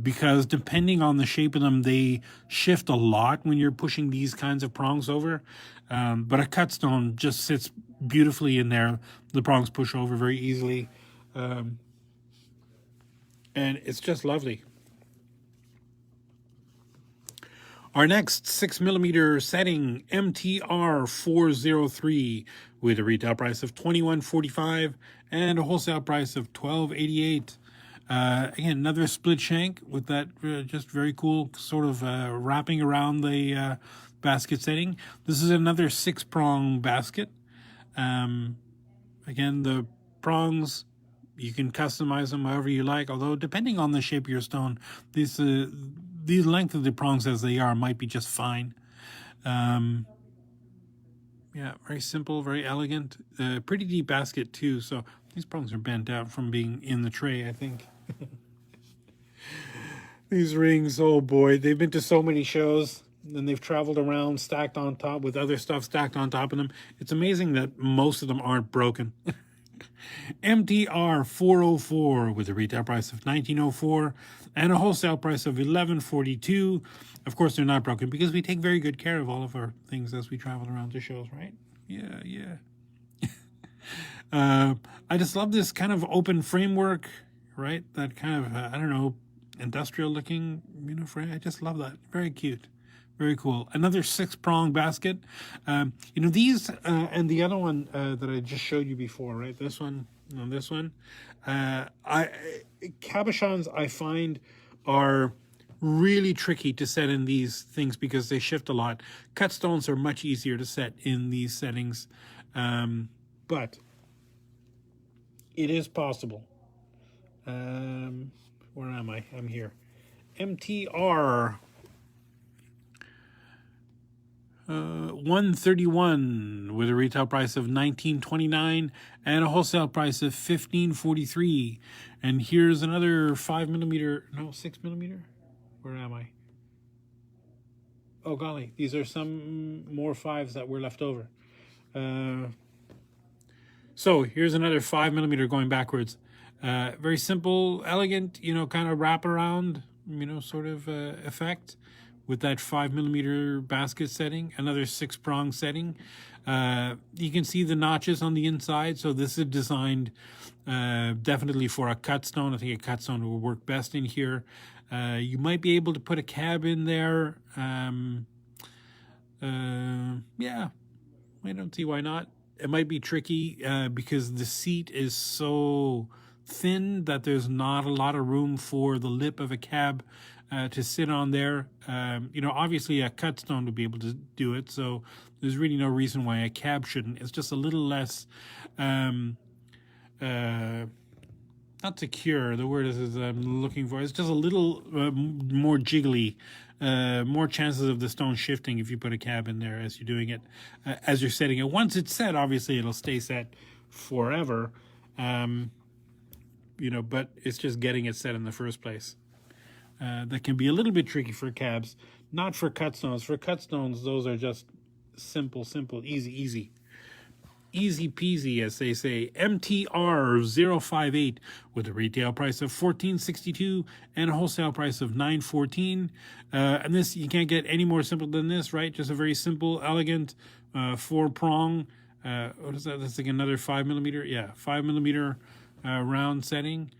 because depending on the shape of them, they shift a lot when you're pushing these kinds of prongs over. But a cut stone just sits beautifully in there. The prongs push over very easily. And it's just lovely. Our next 6mm setting, MTR 403, with a retail price of $21.45 and a wholesale price of $12.88. Again, another split shank with that just very cool sort of wrapping around the basket setting. This is another 6-prong basket. Again, the prongs, you can customize them however you like, although depending on the shape of your stone, the length of the prongs as they are might be just fine. Yeah, very simple, very elegant. Pretty deep basket too, so these prongs are bent out from being in the tray, I think. These rings, oh boy, they've been to so many shows, and they've traveled around stacked on top with other stuff stacked on top of them. It's amazing that most of them aren't broken. MTR 404 with a retail price of $19.04 and a wholesale price of $11.42. Of course, they're not broken because we take very good care of all of our things as we travel around to shows, right? Yeah. I just love this kind of open framework, right? That kind of, industrial looking, frame. I just love that. Very cute. Very cool. Another 6-prong basket. These and the other one that I just showed you before, right? This one and this one. Cabochons I find are really tricky to set in these things because they shift a lot. Cut stones are much easier to set in these settings, but it is possible. Where am I? I'm here. MTR 131 with a retail price of $19.29 and a wholesale price of $15.43. And here's another 6mm. Where am I? Oh golly, these are some more 5s that were left over. So here's another 5mm going backwards. Very simple, elegant, kind of wrap around, sort of effect with that 5mm basket setting, another 6-prong setting. You can see the notches on the inside. So this is designed definitely for a cut stone. I think a cut stone will work best in here. You might be able to put a cab in there. Yeah, I don't see why not. It might be tricky because the seat is so thin that there's not a lot of room for the lip of a cab to sit on there. Obviously a cut stone would be able to do it, so there's really no reason why a cab shouldn't. It's just a little less not secure, the word is I'm looking for. It's just a little more jiggly, more chances of the stone shifting if you put a cab in there as you're doing it, as you're setting it. Once it's set, obviously it'll stay set forever, but it's just getting it set in the first place. That can be a little bit tricky for cabs, not for cut stones. For cut stones, those are just simple, easy. Easy peasy, as they say. MTR 058 with a retail price of $14.62 and a wholesale price of $9.14. And this, you can't get any more simple than this, right? Just a very simple, elegant 4-prong. What is that? That's like another 5mm. Yeah, 5mm round setting.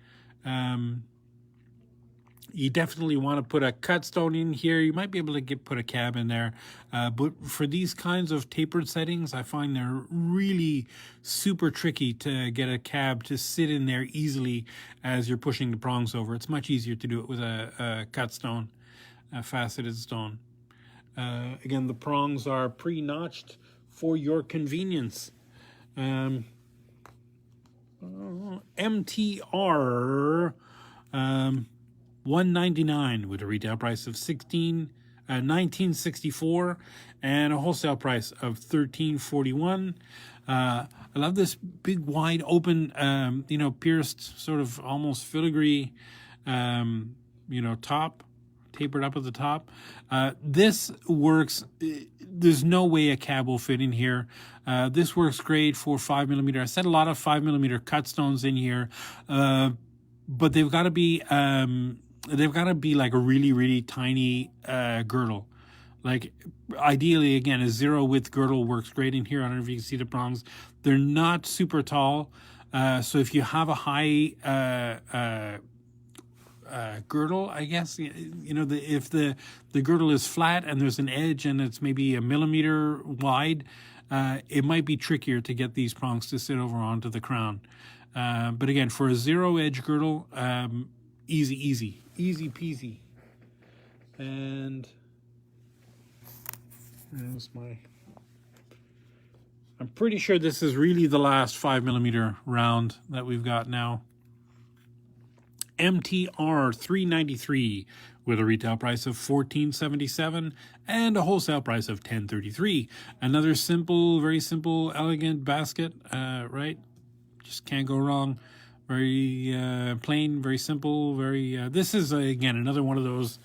You definitely want to put a cut stone in here. You might be able to put a cab in there. But for these kinds of tapered settings, I find they're really super tricky to get a cab to sit in there easily as you're pushing the prongs over. It's much easier to do it with a cut stone, a faceted stone. Again, the prongs are pre-notched for your convenience. MTR 199 with a retail price of $19.64 and a wholesale price of $13.41. I love this big, wide open, pierced, sort of almost filigree, top, tapered up at the top. This works. There's no way a cab will fit in here. This works great for 5mm. I set a lot of 5mm cut stones in here, but they've got to be like a really, really tiny girdle. Like ideally, again, a 0 width girdle works great in here. I don't know if you can see the prongs. They're not super tall, so if you have a high girdle, I guess, if the girdle is flat and there's an edge and it's maybe a millimeter wide, it might be trickier to get these prongs to sit over onto the crown. But again, for a 0 edge girdle, easy peasy. And there's I'm pretty sure this is really the last 5mm round that we've got now. MTR 393 with a retail price of $14.77 and a wholesale price of $10.33. Another simple, very simple, elegant basket, right? Just can't go wrong. Very plain, very simple, very... this is, again, another one of those,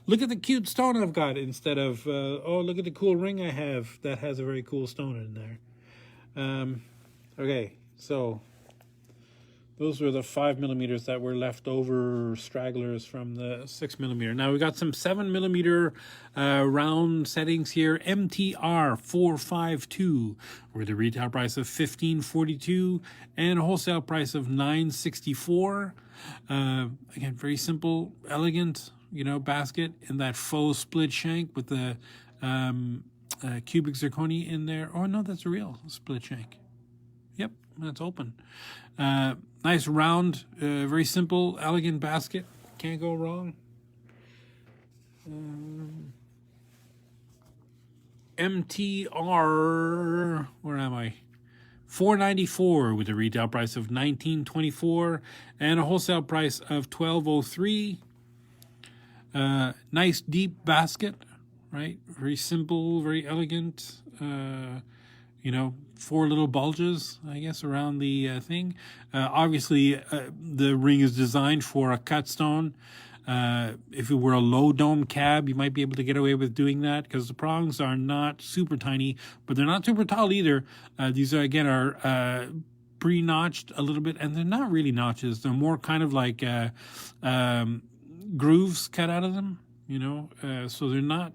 look at the cute stone I've got, instead of, oh, look at the cool ring I have that has a very cool stone in there. Okay, so those were the 5mm that were left over, stragglers from the 6mm. Now we got some 7mm round settings here. MTR 452 with a retail price of $15.42 and a wholesale price of $9.64. Again, very simple, elegant, basket in that faux split shank with the cubic zirconia in there. Oh no, that's a real split shank. Yep, that's open. Nice round, very simple, elegant basket. Can't go wrong. MTR, where am I? $4.94 with a retail price of $19.24 and a wholesale price of $12.03. Nice deep basket, right? Very simple, very elegant. 4 little bulges, I guess, around the thing. Obviously, the ring is designed for a cut stone. If it were a low dome cab, you might be able to get away with doing that because the prongs are not super tiny, but they're not super tall either. These are pre-notched a little bit, and they're not really notches. They're more kind of like grooves cut out of them, so they're not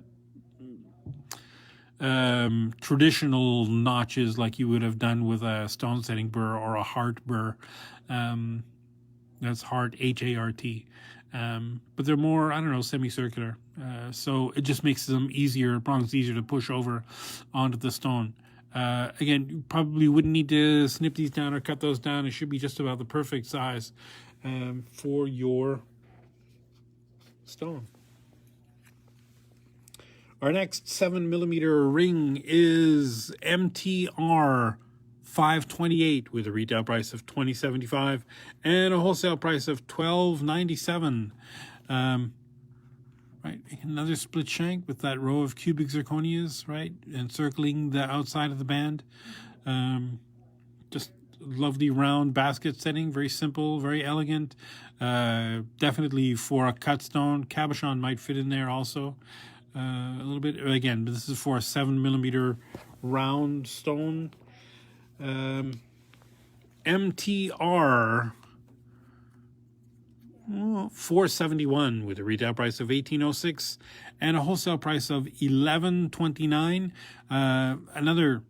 traditional notches like you would have done with a stone setting burr or a heart burr. That's heart, H-A-R-T. But they're more, semicircular. So it just makes them prongs easier to push over onto the stone. Again, you probably wouldn't need to snip these down or cut those down. It should be just about the perfect size for your stone. Our next 7mm ring is MTR 528 with a retail price of $20.75 and a wholesale price of $12.97. Right, another split shank with that row of cubic zirconias, right, encircling the outside of the band. Just lovely round basket setting, very simple, very elegant. Definitely for a cut stone. Cabochon might fit in there also. A little bit, again, but this is for a 7mm round stone. MTR 471 with a retail price of $18.06 and a wholesale price of $11.29. Another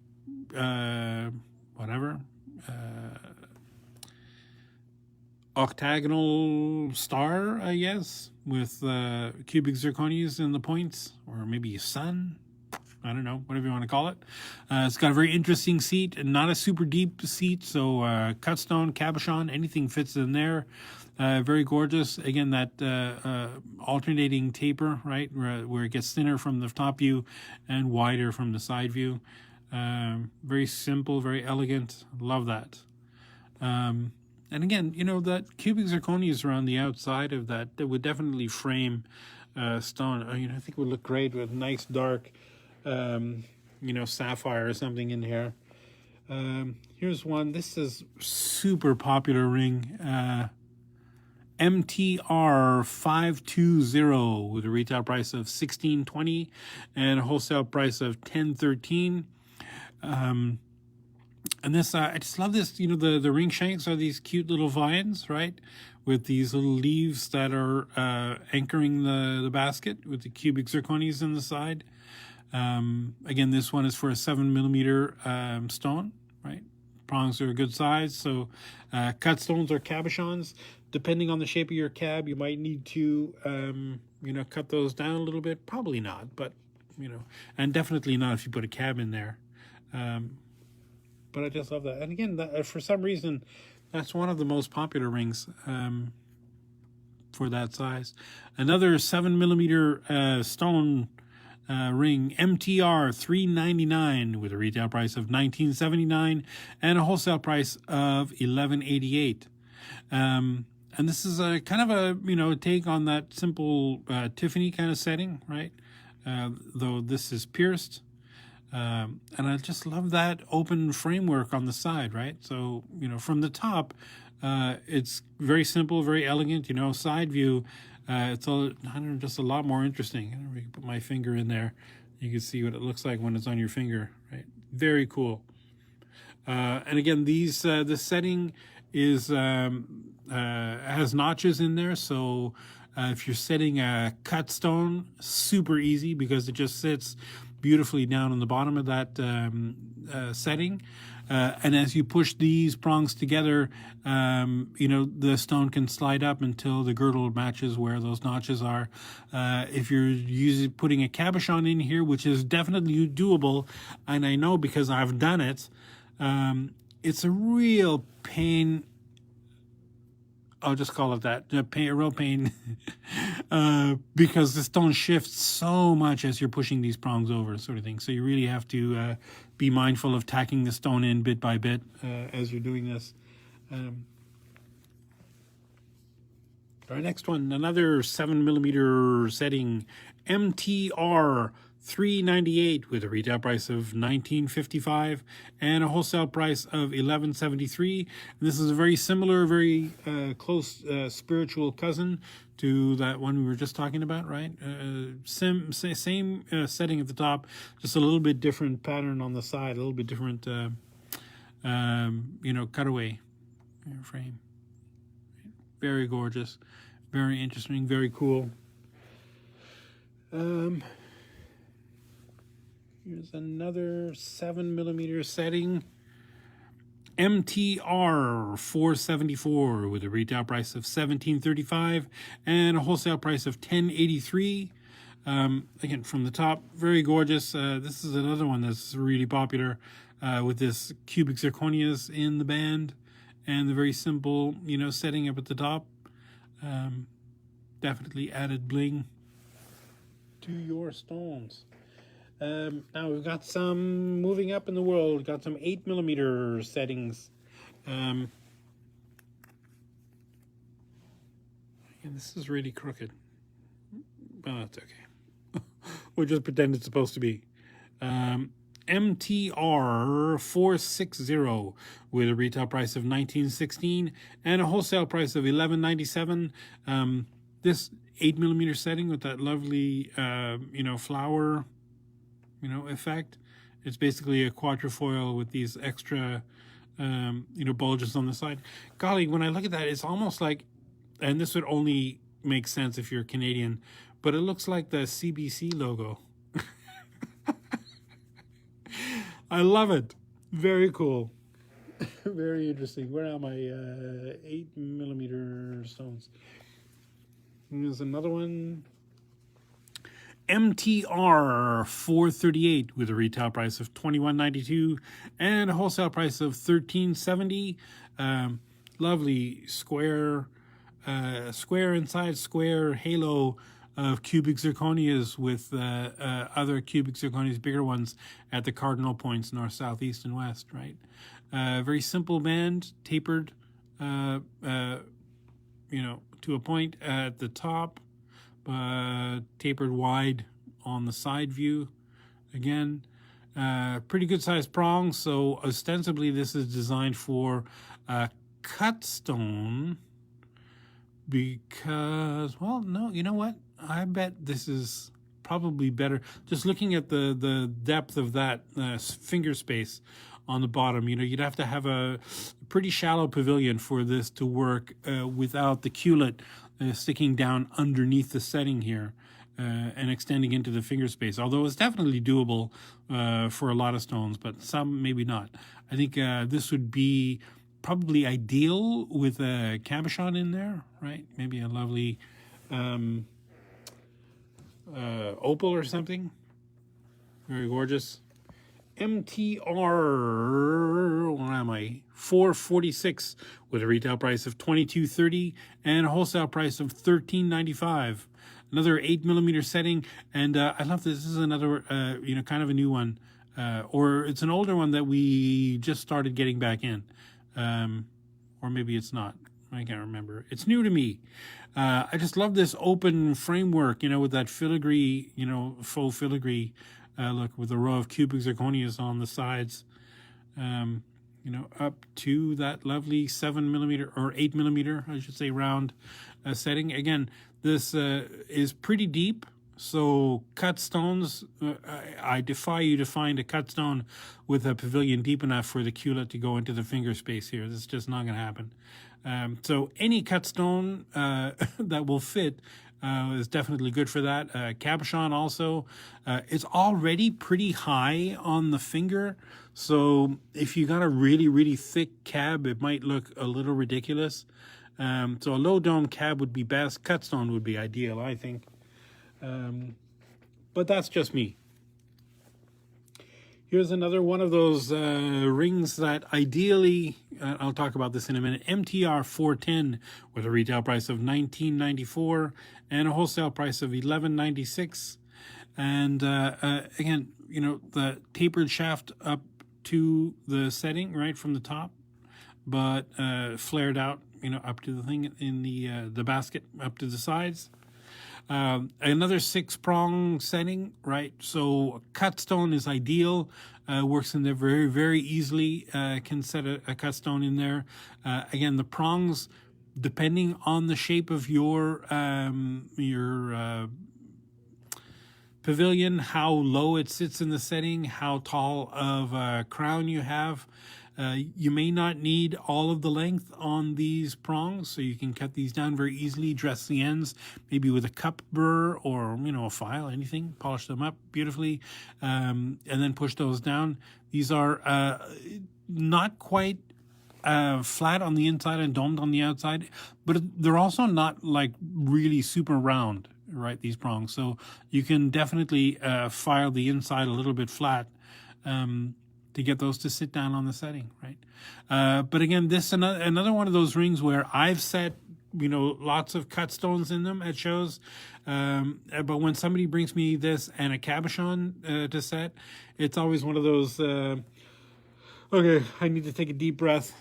octagonal star, I guess, with cubic zirconias in the points, or maybe a sun. I don't know, whatever you want to call it. It's got a very interesting seat, and not a super deep seat, so cut stone, cabochon, anything fits in there. Very gorgeous. Again, that alternating taper, right, where it gets thinner from the top view and wider from the side view. Very simple, very elegant. Love that. And again, you know, that cubic zirconias around the outside of that would definitely frame stone. You know, I think it would look great with nice dark, you know, sapphire or something in here. Here's one. This is super popular ring. MTR 520 with a retail price of $16.20 and a wholesale price of $10.13. And this, I just love this, you know, the ring shanks are these cute little vines, right? With these little leaves that are anchoring the basket with the cubic zirconias on the side. Again, this one is for a 7mm stone, right? Prongs are a good size. So cut stones or cabochons, depending on the shape of your cab, you might need to, you know, cut those down a little bit. Probably not, but, you know, and definitely not if you put a cab in there. But I just love that. And again, for some reason, that's one of the most popular rings for that size. Another 7mm stone ring, MTR $3.99 with a retail price of $19.79 and a wholesale price of $11.88. And this is a kind of a, you know, take on that simple Tiffany kind of setting, right? Though this is pierced. And I just love that open framework on the side, right? So, you know, from the top, it's very simple, very elegant, you know, side view. It's I don't know, just a lot more interesting. I don't know if I can put my finger in there. You can see what it looks like when it's on your finger, right? Very cool. And again, these the setting is has notches in there, so if you're setting a cut stone, super easy because it just sits beautifully down on the bottom of that setting. And as you push these prongs together, you know, the stone can slide up until the girdle matches where those notches are. If you're putting a cabochon in here, which is definitely doable, and I know because I've done it, it's a real pain. I'll just call it that, a real pain, because the stone shifts so much as you're pushing these prongs over, sort of thing. So you really have to be mindful of tacking the stone in bit by bit as you're doing this. Our next one, another 7mm setting, MTR $3.98 with a retail price of $19.55 and a wholesale price of $11.73. This is a very similar, very close spiritual cousin to that one we were just talking about, right? Same setting at the top, just a little bit different pattern on the side, a little bit different, you know, cutaway frame. Very gorgeous, very interesting, very cool. Here's another 7mm setting, MTR 474 with a retail price of $17.35 and a wholesale price of $10.83. Again, from the top, very gorgeous. This is another one that's really popular with this cubic zirconias in the band and the very simple, you know, setting up at the top. Definitely added bling to your stones. Now we've got some moving up in the world. We've got some 8mm settings. And this is really crooked. Well, that's okay. We'll just pretend it's supposed to be. MTR 460 with a retail price of $19.16 and a wholesale price of $11.97. This 8mm setting with that lovely, you know, flower, you know, effect. It's basically a quatrefoil with these extra, you know, bulges on the side. Golly, when I look at that, it's almost like, and this would only make sense if you're Canadian, but it looks like the CBC logo. I love it. Very cool. Very interesting. Where am I? 8mm stones. Here's another one. MTR 438 with a retail price of $21.92 and a wholesale price of $13.70. Lovely square inside square halo of cubic zirconias with other cubic zirconias, bigger ones at the cardinal points, north, south, east, and west, right? Very simple band, tapered, to a point at the top, tapered wide on the side view. Again, pretty good sized prongs. So ostensibly this is designed for cut stone because, well, no, you know what? I bet this is probably better. Just looking at the depth of that finger space on the bottom, you'd have to have a pretty shallow pavilion for this to work without the culet sticking down underneath the setting here and extending into the finger space. Although it's definitely doable for a lot of stones, but some maybe not. I think this would be probably ideal with a cabochon in there, right? Maybe a lovely opal or something. Very gorgeous. MTR, where am I? 446 with a retail price of $22.30 and a wholesale price of $13.95. Another 8mm setting, and I love this. This is another, kind of a new one, or it's an older one that we just started getting back in, or maybe it's not. I can't remember. It's new to me. I just love this open framework, with that filigree, faux filigree look with a row of cubic zirconias on the sides, up to that lovely 7mm or 8mm, I should say, round setting. Again, this is pretty deep. So cut stones, I defy you to find a cut stone with a pavilion deep enough for the culet to go into the finger space here. This is just not going to happen. So any cut stone that will fit is definitely good for that. Cabochon also, it's already pretty high on the finger. So if you got a really, really thick cab, it might look a little ridiculous. So a low dome cab would be best. Cut stone would be ideal, I think. But that's just me. Here's another one of those rings that ideally, I'll talk about this in a minute, MTR 410 with a retail price of $19.94 and a wholesale price of $11.96. And again, the tapered shaft up to the setting right from the top, but flared out, up to the thing in the basket, up to the sides. Another 6-prong setting, right? So cut stone is ideal, works in there very, very easily, can set a cut stone in there. Again, the prongs, depending on the shape of your pavilion, how low it sits in the setting, how tall of a crown you have, you may not need all of the length on these prongs, so you can cut these down very easily, dress the ends, maybe with a cup burr or, a file, anything, polish them up beautifully, and then push those down. These are not quite flat on the inside and domed on the outside, but they're also not like really super round, right, these prongs. So you can definitely file the inside a little bit flat, to get those to sit down on the setting, right? But again, this another one of those rings where I've set, lots of cut stones in them at shows. But when somebody brings me this and a cabochon to set, it's always one of those, okay, I need to take a deep breath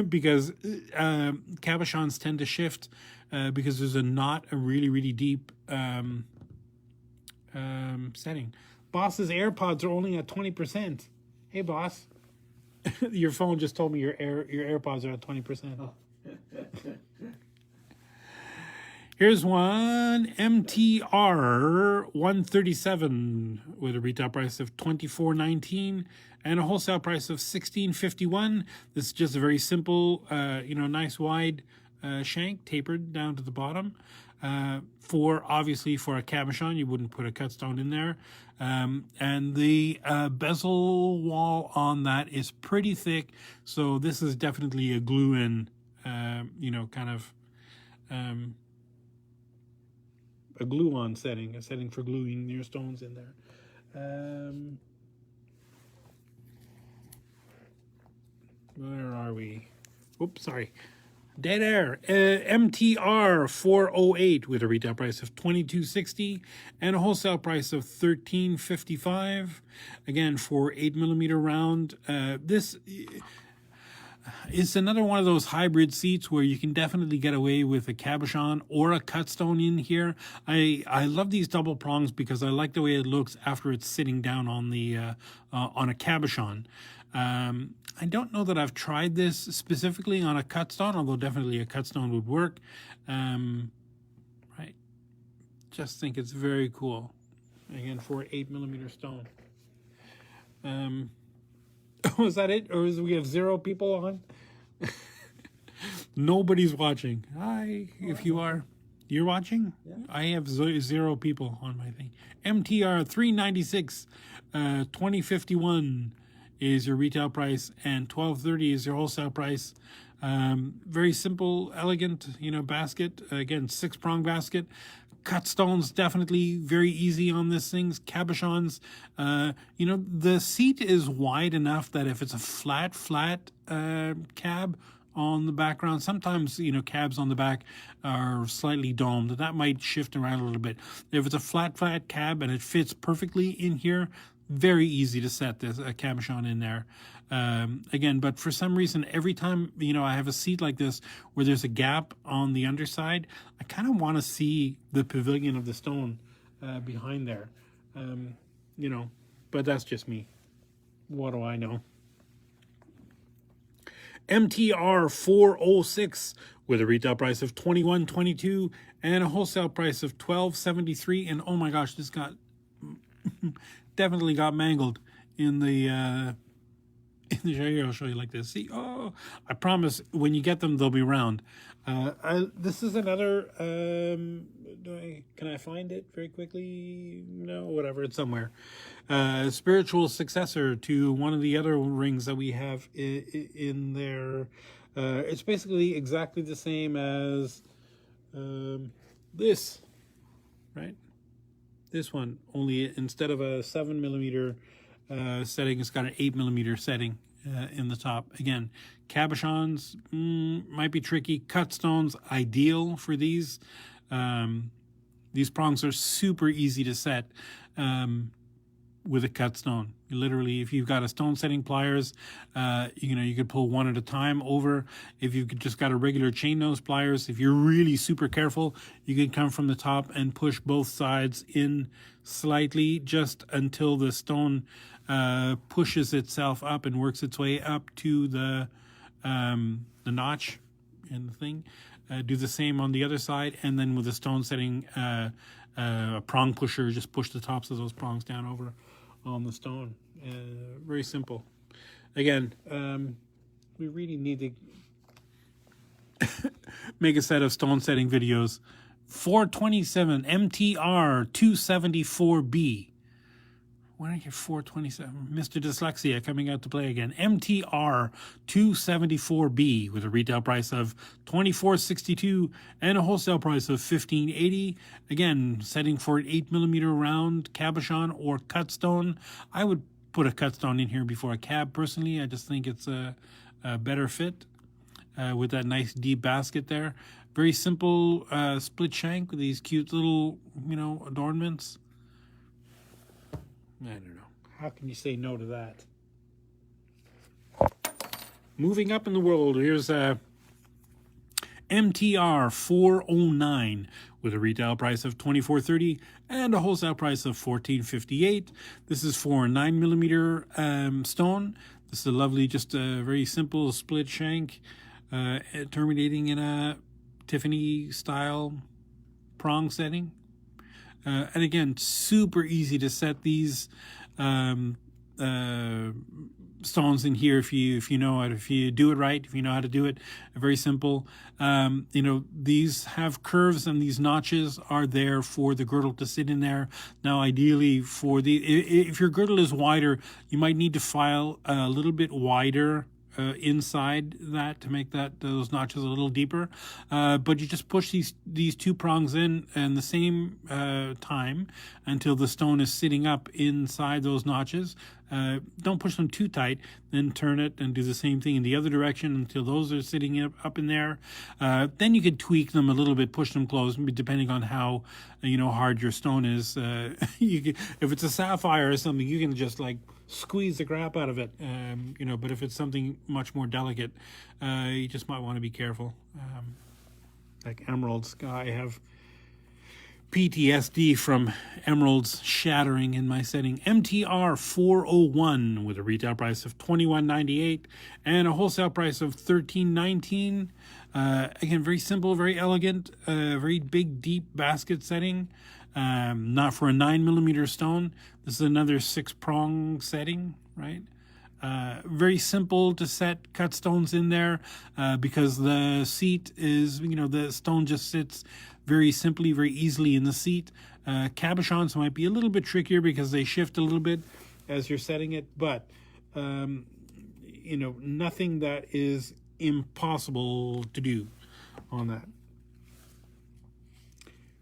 because cabochons tend to shift because there's not a really, really deep setting. Boss's AirPods are only at 20%. Hey, boss. Your phone just told me your AirPods are at 20%. Oh. Here's one, MTR 137 with a retail price of $24.19 and a wholesale price of $16.51. This is just a very simple, nice wide shank tapered down to the bottom. Obviously for a cabochon, you wouldn't put a cut stone in there. And the bezel wall on that is pretty thick. So this is definitely a glue-in, kind of a glue-on setting, a setting for gluing your stones in there. Where are we? Oops, sorry. Dead air. MTR 408 with a retail price of $22.60 and a wholesale price of $13.55. Again, for 8mm round. This is another one of those hybrid seats where you can definitely get away with a cabochon or a cut stone in here. I love these double prongs because I like the way it looks after it's sitting down on the on a cabochon. I don't know that I've tried this specifically on a cut stone, although definitely a cut stone would work. Right. Just think it's very cool. Again, for 8mm stone. Oh, is that it? Or is we have 0 people on? Nobody's watching. Hi, if you are. You're watching? Yeah. I have 0 people on my thing. MTR 396, 2051 is your retail price, and $12.30 is your wholesale price. Very simple, elegant, basket. Again, 6-prong basket. Cut stones, definitely very easy on this thing. Cabochons, the seat is wide enough that if it's a flat cab on the background, sometimes, cabs on the back are slightly domed. That might shift around a little bit. If it's a flat cab and it fits perfectly in here, very easy to set this a cabochon in there. Again, but for some reason, every time, I have a seat like this where there's a gap on the underside, I kind of want to see the pavilion of the stone behind there. But that's just me. What do I know? MTR 406 with a retail price of $21.22 and a wholesale price of $12.73. And oh my gosh, this got definitely got mangled in the here, I'll show you like this. See, oh, I promise when you get them, they'll be round. This is another, can I find it very quickly? No, whatever, it's somewhere. Spiritual successor to one of the other rings that we have in there. It's basically exactly the same as this, right? This one, only instead of a 7mm setting, it's got an 8mm setting in the top. Again, cabochons might be tricky. Cut stones, ideal for these. These prongs are super easy to set with a cut stone. Literally, if you've got a stone setting pliers, you could pull one at a time over. If you've just got a regular chain nose pliers, if you're really super careful, you can come from the top and push both sides in slightly just until the stone pushes itself up and works its way up to the notch in the thing. Do the same on the other side, and then with a stone setting a prong pusher, just push the tops of those prongs down over on the stone. Very simple. Again, we really need to make a set of stone setting videos. 427 MTR 274B. When I get 427, Mr. Dyslexia coming out to play again. MTR 274B with a retail price of $24.62 and a wholesale price of $15.80. Again, setting for an 8mm round cabochon or cut stone. I would put a cut stone in here before a cab personally. I just think it's a better fit with that nice deep basket there. Very simple split shank with these cute little, adornments. I don't know. How can you say no to that? Moving up in the world, here's MTR 409 with a retail price of $24.30 and a wholesale price of $14.58. This is for a 9mm stone. This is a lovely, just a very simple split shank, terminating in a Tiffany style prong setting. And again, super easy to set these stones in here if you know it, if you do it right, if you know how to do it. Very simple. These have curves, and these notches are there for the girdle to sit in there. Now, ideally, if your girdle is wider, you might need to file a little bit wider inside that to make those notches a little deeper. But you just push these two prongs in the same time until the stone is sitting up inside those notches. Don't push them too tight, then turn it and do the same thing in the other direction until those are sitting up in there. Then you could tweak them a little bit, push them close, depending on how hard your stone is. If it's a sapphire or something, you can just like squeeze the crap out of it. But if it's something much more delicate, you just might want to be careful. Like emeralds, I have PTSD from emeralds shattering in my setting. MTR 401 with a retail price of $21.98 and a wholesale price of $13.19. Again, very simple, very elegant, very big, deep basket setting. Not for a 9mm stone. This is another 6-prong setting, right? Very simple to set cut stones in there because the seat is, the stone just sits very simply, very easily in the seat. Cabochons might be a little bit trickier because they shift a little bit as you're setting it, but nothing that is impossible to do on that.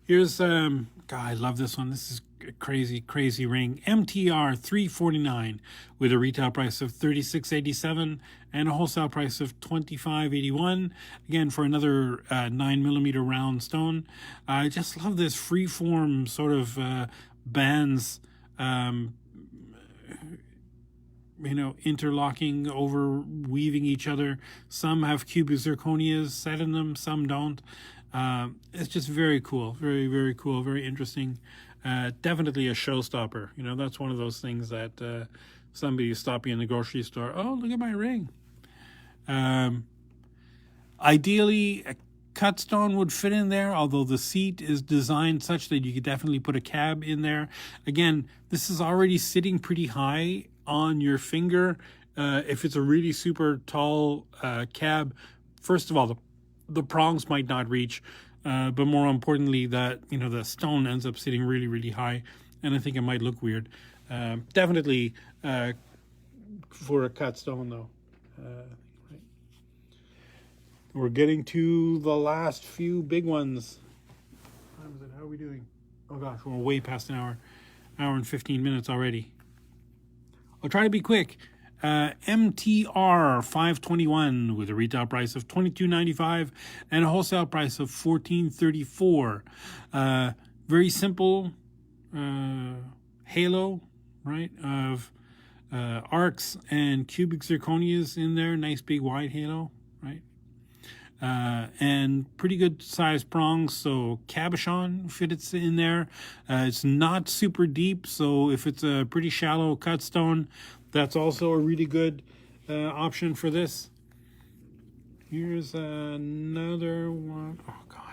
Here's God, I love this one. This is a crazy ring. MTR 349 with a retail price of $36.87 and a wholesale price of $25.81. Again, for another 9mm round stone. I just love this freeform sort of bands, interlocking, over weaving each other. Some have cubic zirconias set in them, some don't. It's just very cool, very cool, very interesting. Definitely a showstopper. That's one of those things that somebody stop you in the grocery store. Oh, look at my ring. Ideally, a cut stone would fit in there, although the seat is designed such that you could definitely put a cab in there. Again, this is already sitting pretty high on your finger. If it's a really super tall cab, first of all, the prongs might not reach, but more importantly, that the stone ends up sitting really high, and I think it might look weird. Definitely for a cut stone, though. Right. We're getting to the last few big ones. What time is it? How are we doing? Oh gosh, we're way past an hour and 15 minutes already. I'll try to be quick. MTR 521 with a retail price of $22.95 and a wholesale price of $14.34. Very simple halo, right, of arcs and cubic zirconias in there. Nice big wide halo, right? And pretty good size prongs, so cabochon fits in there. It's not super deep, so if it's a pretty shallow cut stone, that's also a really good option for this. Here's another one. Oh God.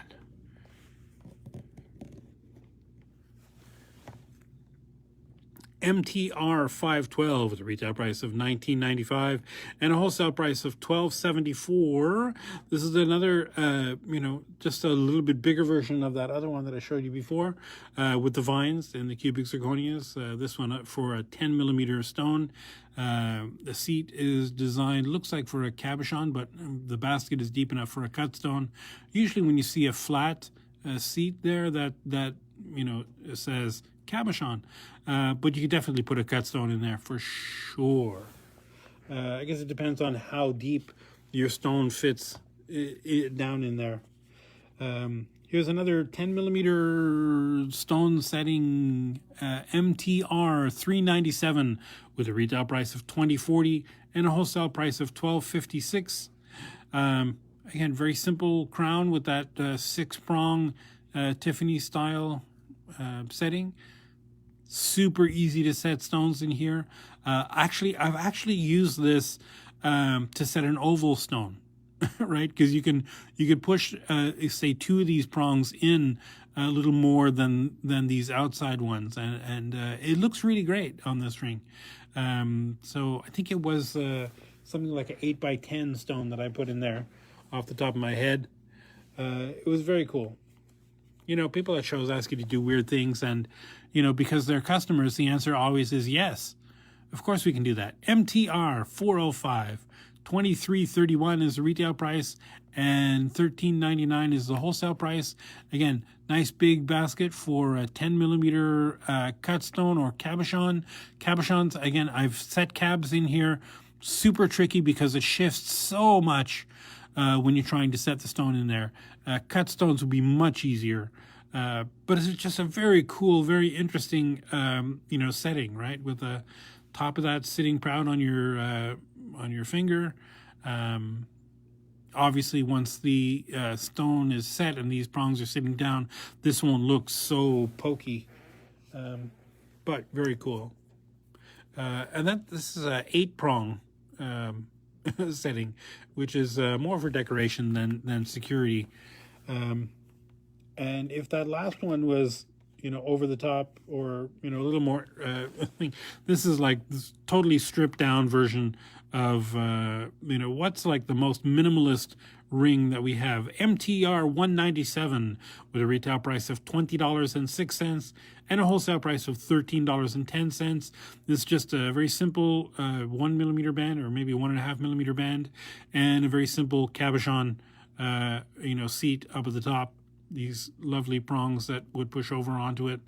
MTR 512 with a retail price of $19.95 and a wholesale price of $12.74. This is another, just a little bit bigger version of that other one that I showed you before with the vines and the cubic zirconias. This one for a 10mm stone. The seat is designed, looks like for a cabochon, but the basket is deep enough for a cut stone. Usually when you see a flat seat there that it says cabochon, but you can definitely put a cut stone in there for sure. I guess it depends on how deep your stone fits down in there. Here's another 10mm stone setting, MTR 397 with a retail price of $20.40 and a wholesale price of $12.56. Again, very simple crown with that 6-prong Tiffany style setting. Super easy to set stones in here. I've actually used this to set an oval stone, right? Because you could push say 2 of these prongs in a little more than these outside ones, and it looks really great on this ring. So I think it was something like an 8x10 stone that I put in there off the top of my head. It was very cool. People at shows ask you to do weird things, and because they're customers, the answer always is yes. Of course we can do that. MTR 405 $23.31 is the retail price, and $13.99 is the wholesale price. Again, nice big basket for a 10 millimeter cut stone or cabochon. Cabochons, again, I've set cabs in here. Super tricky because it shifts so much when you're trying to set the stone in there. Cut stones would be much easier. But it's just a very cool, very interesting, setting, right? With the top of that sitting proud on your finger. Obviously, once the stone is set and these prongs are sitting down, this won't look so pokey, but very cool. And this is a 8-prong setting, which is more for decoration than security. And if that last one was, over the top or, a little more, this is like this totally stripped down version of, what's like the most minimalist ring that we have. MTR 197 with a retail price of $20.06 and a wholesale price of $13.10. This is just a very simple 1 millimeter band, or maybe 1.5 millimeter band, and a very simple cabochon, seat up at the top. These lovely prongs that would push over onto it.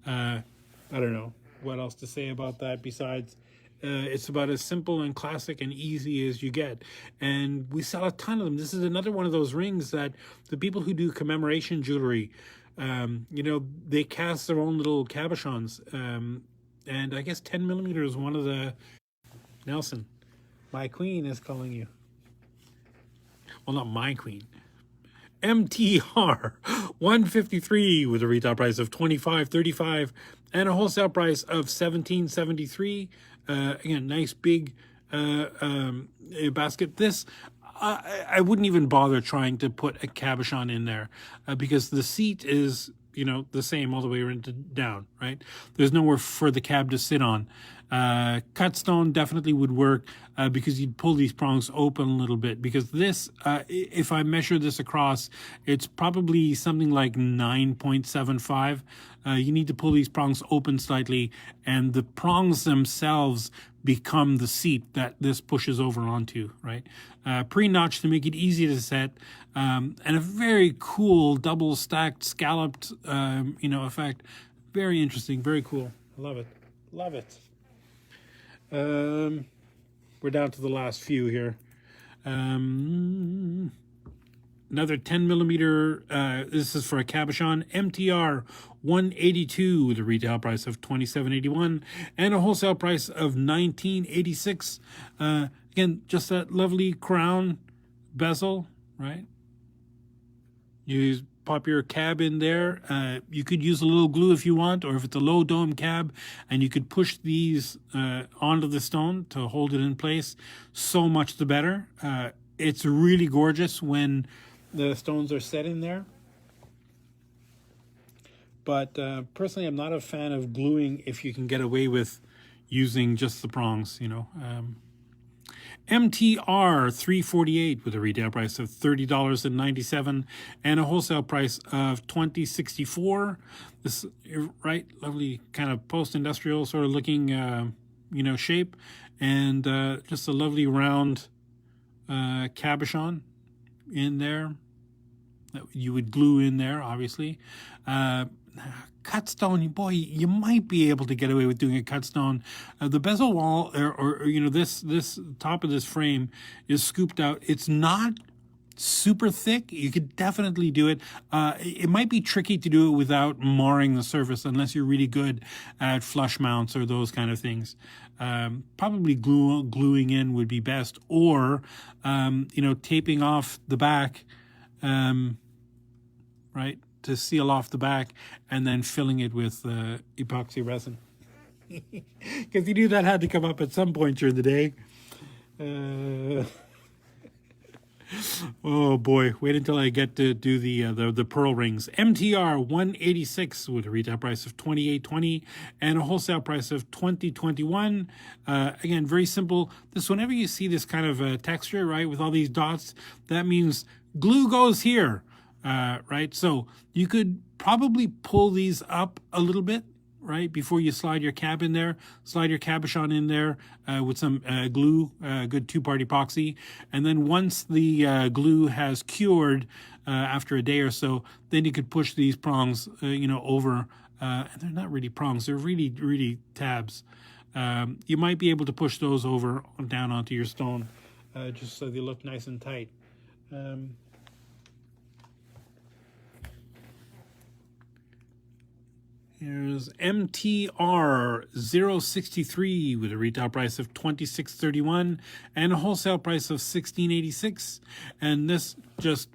I don't know what else to say about that besides it's about as simple and classic and easy as you get. And we sell a ton of them. This is another one of those rings that the people who do commemoration jewelry, they cast their own little cabochons. And I guess 10 millimeter is one of the... Nelson, my queen is calling you. Well, not my queen. MTR 153 with a retail price of $25.35 and a wholesale price of $17.73. Again, nice big basket. This I wouldn't even bother trying to put a cabochon in there because the seat is the same all the way around down, right? There's nowhere for the cab to sit on. Cut stone definitely would work because you'd pull these prongs open a little bit, because this, if I measure this across, it's probably something like 9.75. You need to pull these prongs open slightly, and the prongs themselves become the seat that this pushes over onto, right? Pre-notched to make it easy to set, and a very cool double stacked scalloped, effect. Very interesting, very cool. I love it. Love it. We're down to the last few here. Another 10 millimeter, this is for a cabochon, MTR 182 with a retail price of $27.81 and a wholesale price of $19.86. Again, just that lovely crown bezel, right? You pop your cab in there. You could use a little glue if you want, or if it's a low dome cab, and you could push these onto the stone to hold it in place. So much the better. It's really gorgeous when the stones are set in there. But personally, I'm not a fan of gluing if you can get away with using just the prongs, MTR 348 with a retail price of $30.97 and a wholesale price of $20.64. This, right, lovely kind of post-industrial sort of looking, shape, and just a lovely round cabochon in there that you would glue in there, obviously. Cut stone, boy, you might be able to get away with doing a cut stone. The bezel wall, or this top of this frame is scooped out. It's not super thick. You could definitely do it. It might be tricky to do it without marring the surface unless you're really good at flush mounts or those kind of things. Probably gluing in would be best, or taping off the back, right, to seal off the back, and then filling it with epoxy resin. Because you knew that had to come up at some point during the day. Oh boy, wait until I get to do the pearl rings. MTR 186 with a retail price of $28.20 and a wholesale price of $20.21. Again, very simple. Whenever you see this kind of texture, right, with all these dots, that means glue goes here. Right, so you could probably pull these up a little bit, right? Before you slide your cab in there, slide your cabochon in there with some glue, good 2-part epoxy. And then once the glue has cured after a day or so, then you could push these prongs, over. And they're not really prongs, they're really, really tabs. You might be able to push those over down onto your stone just so they look nice and tight. Here's MTR 063 with a retail price of $26.31 and a wholesale price of $16.86. And this just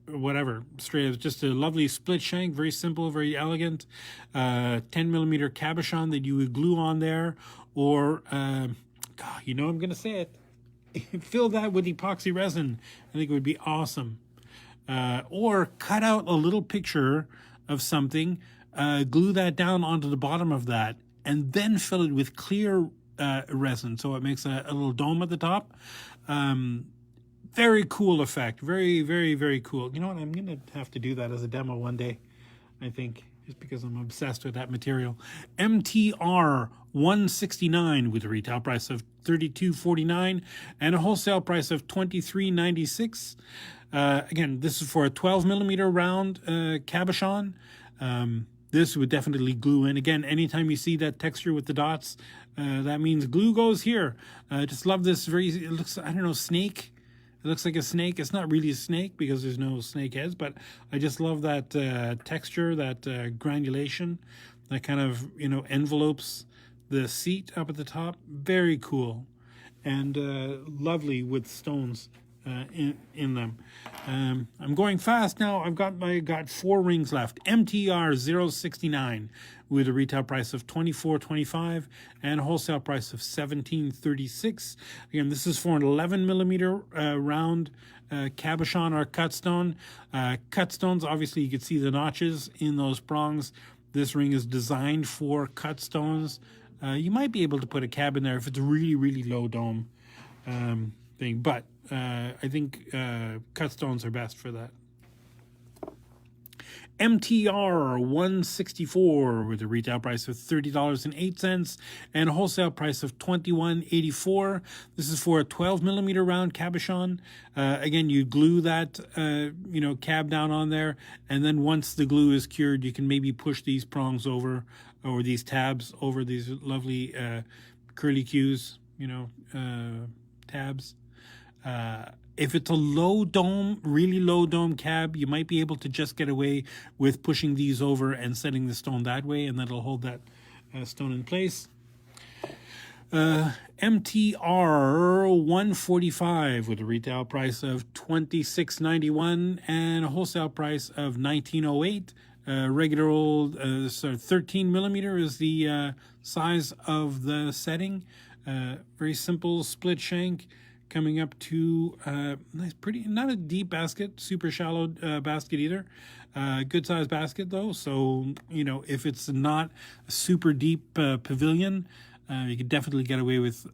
whatever, straight, just a lovely split shank, very simple, very elegant, 10 millimeter cabochon that you would glue on there, or I'm gonna say it, fill that with epoxy resin. I think it would be awesome. Or cut out a little picture of something, glue that down onto the bottom of that, and then fill it with clear resin, so it makes a little dome at the top. Very cool effect. Very, very, very cool. You know what? I'm going to have to do that as a demo one day, I think, just because I'm obsessed with that material. MTR 169 with a retail price of $32.49 and a wholesale price of $23.96. Again, this is for a 12 millimeter round cabochon. This would definitely glue in. Again, anytime you see that texture with the dots, that means glue goes here. Just love this it looks, I don't know, snake. It looks like a snake. It's not really a snake because there's no snake heads, but I just love that texture, that granulation, that kind of, envelopes the seat up at the top. Very cool and lovely with stones in them. I'm going fast now. I've got 4 rings left. MTR 069 with a retail price of $24.25 and a wholesale price of $17.36. Again, this is for an 11 millimeter round cabochon or cut stone. Cut stones, obviously, you can see the notches in those prongs. This ring is designed for cut stones. You might be able to put a cab in there if it's a really, really low dome thing, but I think cut stones are best for that. MTR 164 with a retail price of $30.08 and a wholesale price of $21.84. This is for a 12 millimeter round cabochon. Again, you glue that cab down on there, and then once the glue is cured, you can maybe push these prongs over, or these tabs over, these lovely curly cues, tabs. If it's a low dome, really low dome cab, you might be able to just get away with pushing these over and setting the stone that way, and that'll hold that stone in place. MTR 145 with a retail price of $26.91 and a wholesale price of $19.08. Regular old 13 millimeter is the size of the setting. Very simple split shank. Coming up to nice, pretty, not a deep basket, super shallow basket either. Good size basket though. So, if it's not a super deep pavilion, you could definitely get away with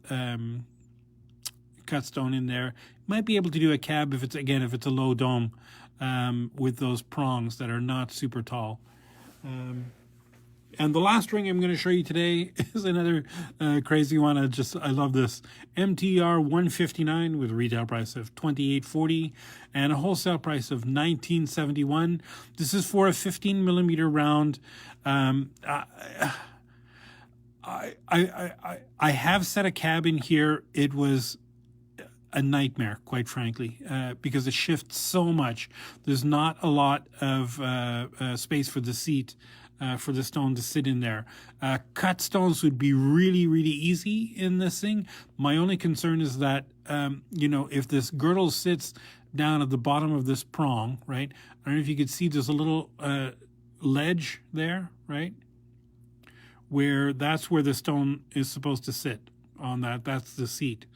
cut stone in there. Might be able to do a cab if it's a low dome with those prongs that are not super tall. And the last ring I'm going to show you today is another crazy one. I love this. MTR 159 with a retail price of $28.40 and a wholesale price of $19.71. This is for a 15 millimeter round. I have set a cab in here. It was a nightmare, quite frankly, because it shifts so much. There's not a lot of space for the seat. For the stone to sit in there. Cut stones would be really, really easy in this thing. My only concern is that, if this girdle sits down at the bottom of this prong, right? I don't know if you could see there's a little ledge there, right? That's where the stone is supposed to sit on that. That's the seat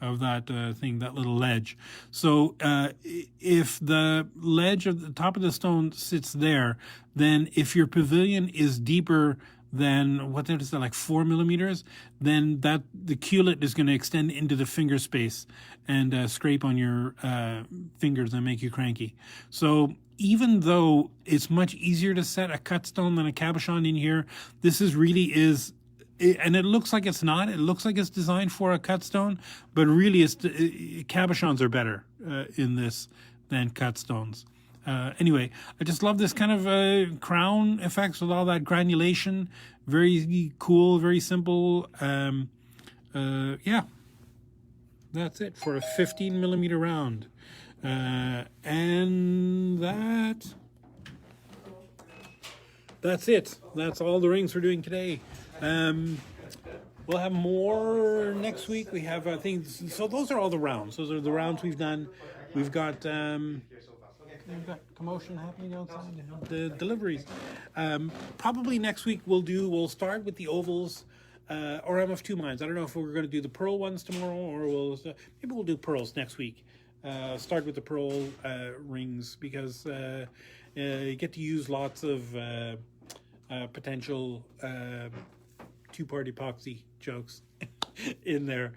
of that thing, that little ledge. So if the ledge of the top of the stone sits there, then if your pavilion is deeper than, what is that, like 4 millimeters, then the culet is going to extend into the finger space and scrape on your fingers and make you cranky. So even though it's much easier to set a cut stone than a cabochon in here, this is really is, and it looks like it's not. It looks like it's designed for a cut stone, but really, cabochons are better in this than cut stones. Anyway, I just love this kind of crown effects with all that granulation. Very cool, very simple. Yeah, that's it for a 15 millimeter round. And that's it. That's all the rings we're doing today. We'll have more next week. We have things. So those are all the rounds. Those are the rounds we've done. We've got commotion happening outside. The deliveries. Probably next week we'll start with the ovals. Or I'm of two minds. I don't know if we're going to do the pearl ones tomorrow, or maybe we'll do pearls next week. Start with the pearl rings, because you get to use lots of potential two-part epoxy jokes in there,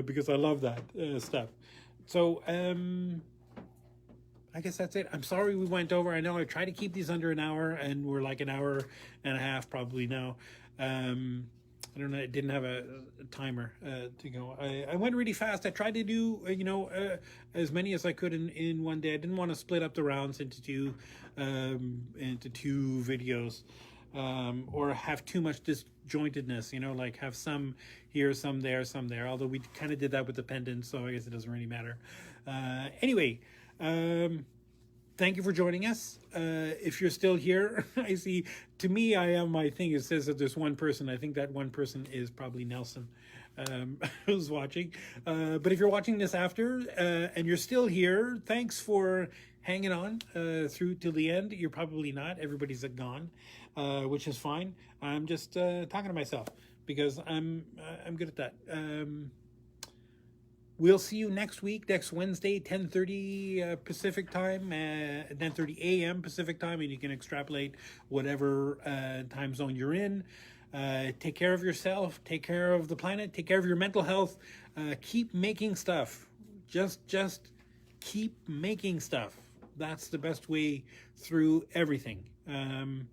because I love that stuff. So I guess that's it. I'm sorry we went over. I know I try to keep these under an hour, and we're like an hour and a half probably now. I don't know. I didn't have a timer to go. I went really fast. I tried to do as many as I could in one day. I didn't want to split up the rounds into two videos, or have too much disjointedness. Like have some here, some there, some there. Although we kind of did that with the pendants, so I guess it doesn't really matter. Anyway. Thank you for joining us. If you're still here, I see, to me, my thing, it says that there's one person. I think that one person is probably Nelson, who's watching. But if you're watching this after, and you're still here, thanks for hanging on through till the end. You're probably not. Everybody's gone, which is fine. I'm just talking to myself, because I'm good at that. We'll see you next week, next Wednesday, 10:30 Pacific time, 10:30 a.m. Pacific time, and you can extrapolate whatever time zone you're in. Take care of yourself, take care of the planet, take care of your mental health. Keep making stuff. Just keep making stuff. That's the best way through everything. And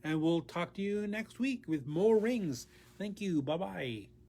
we'll talk to you next week with more rings. Thank you. Bye-bye.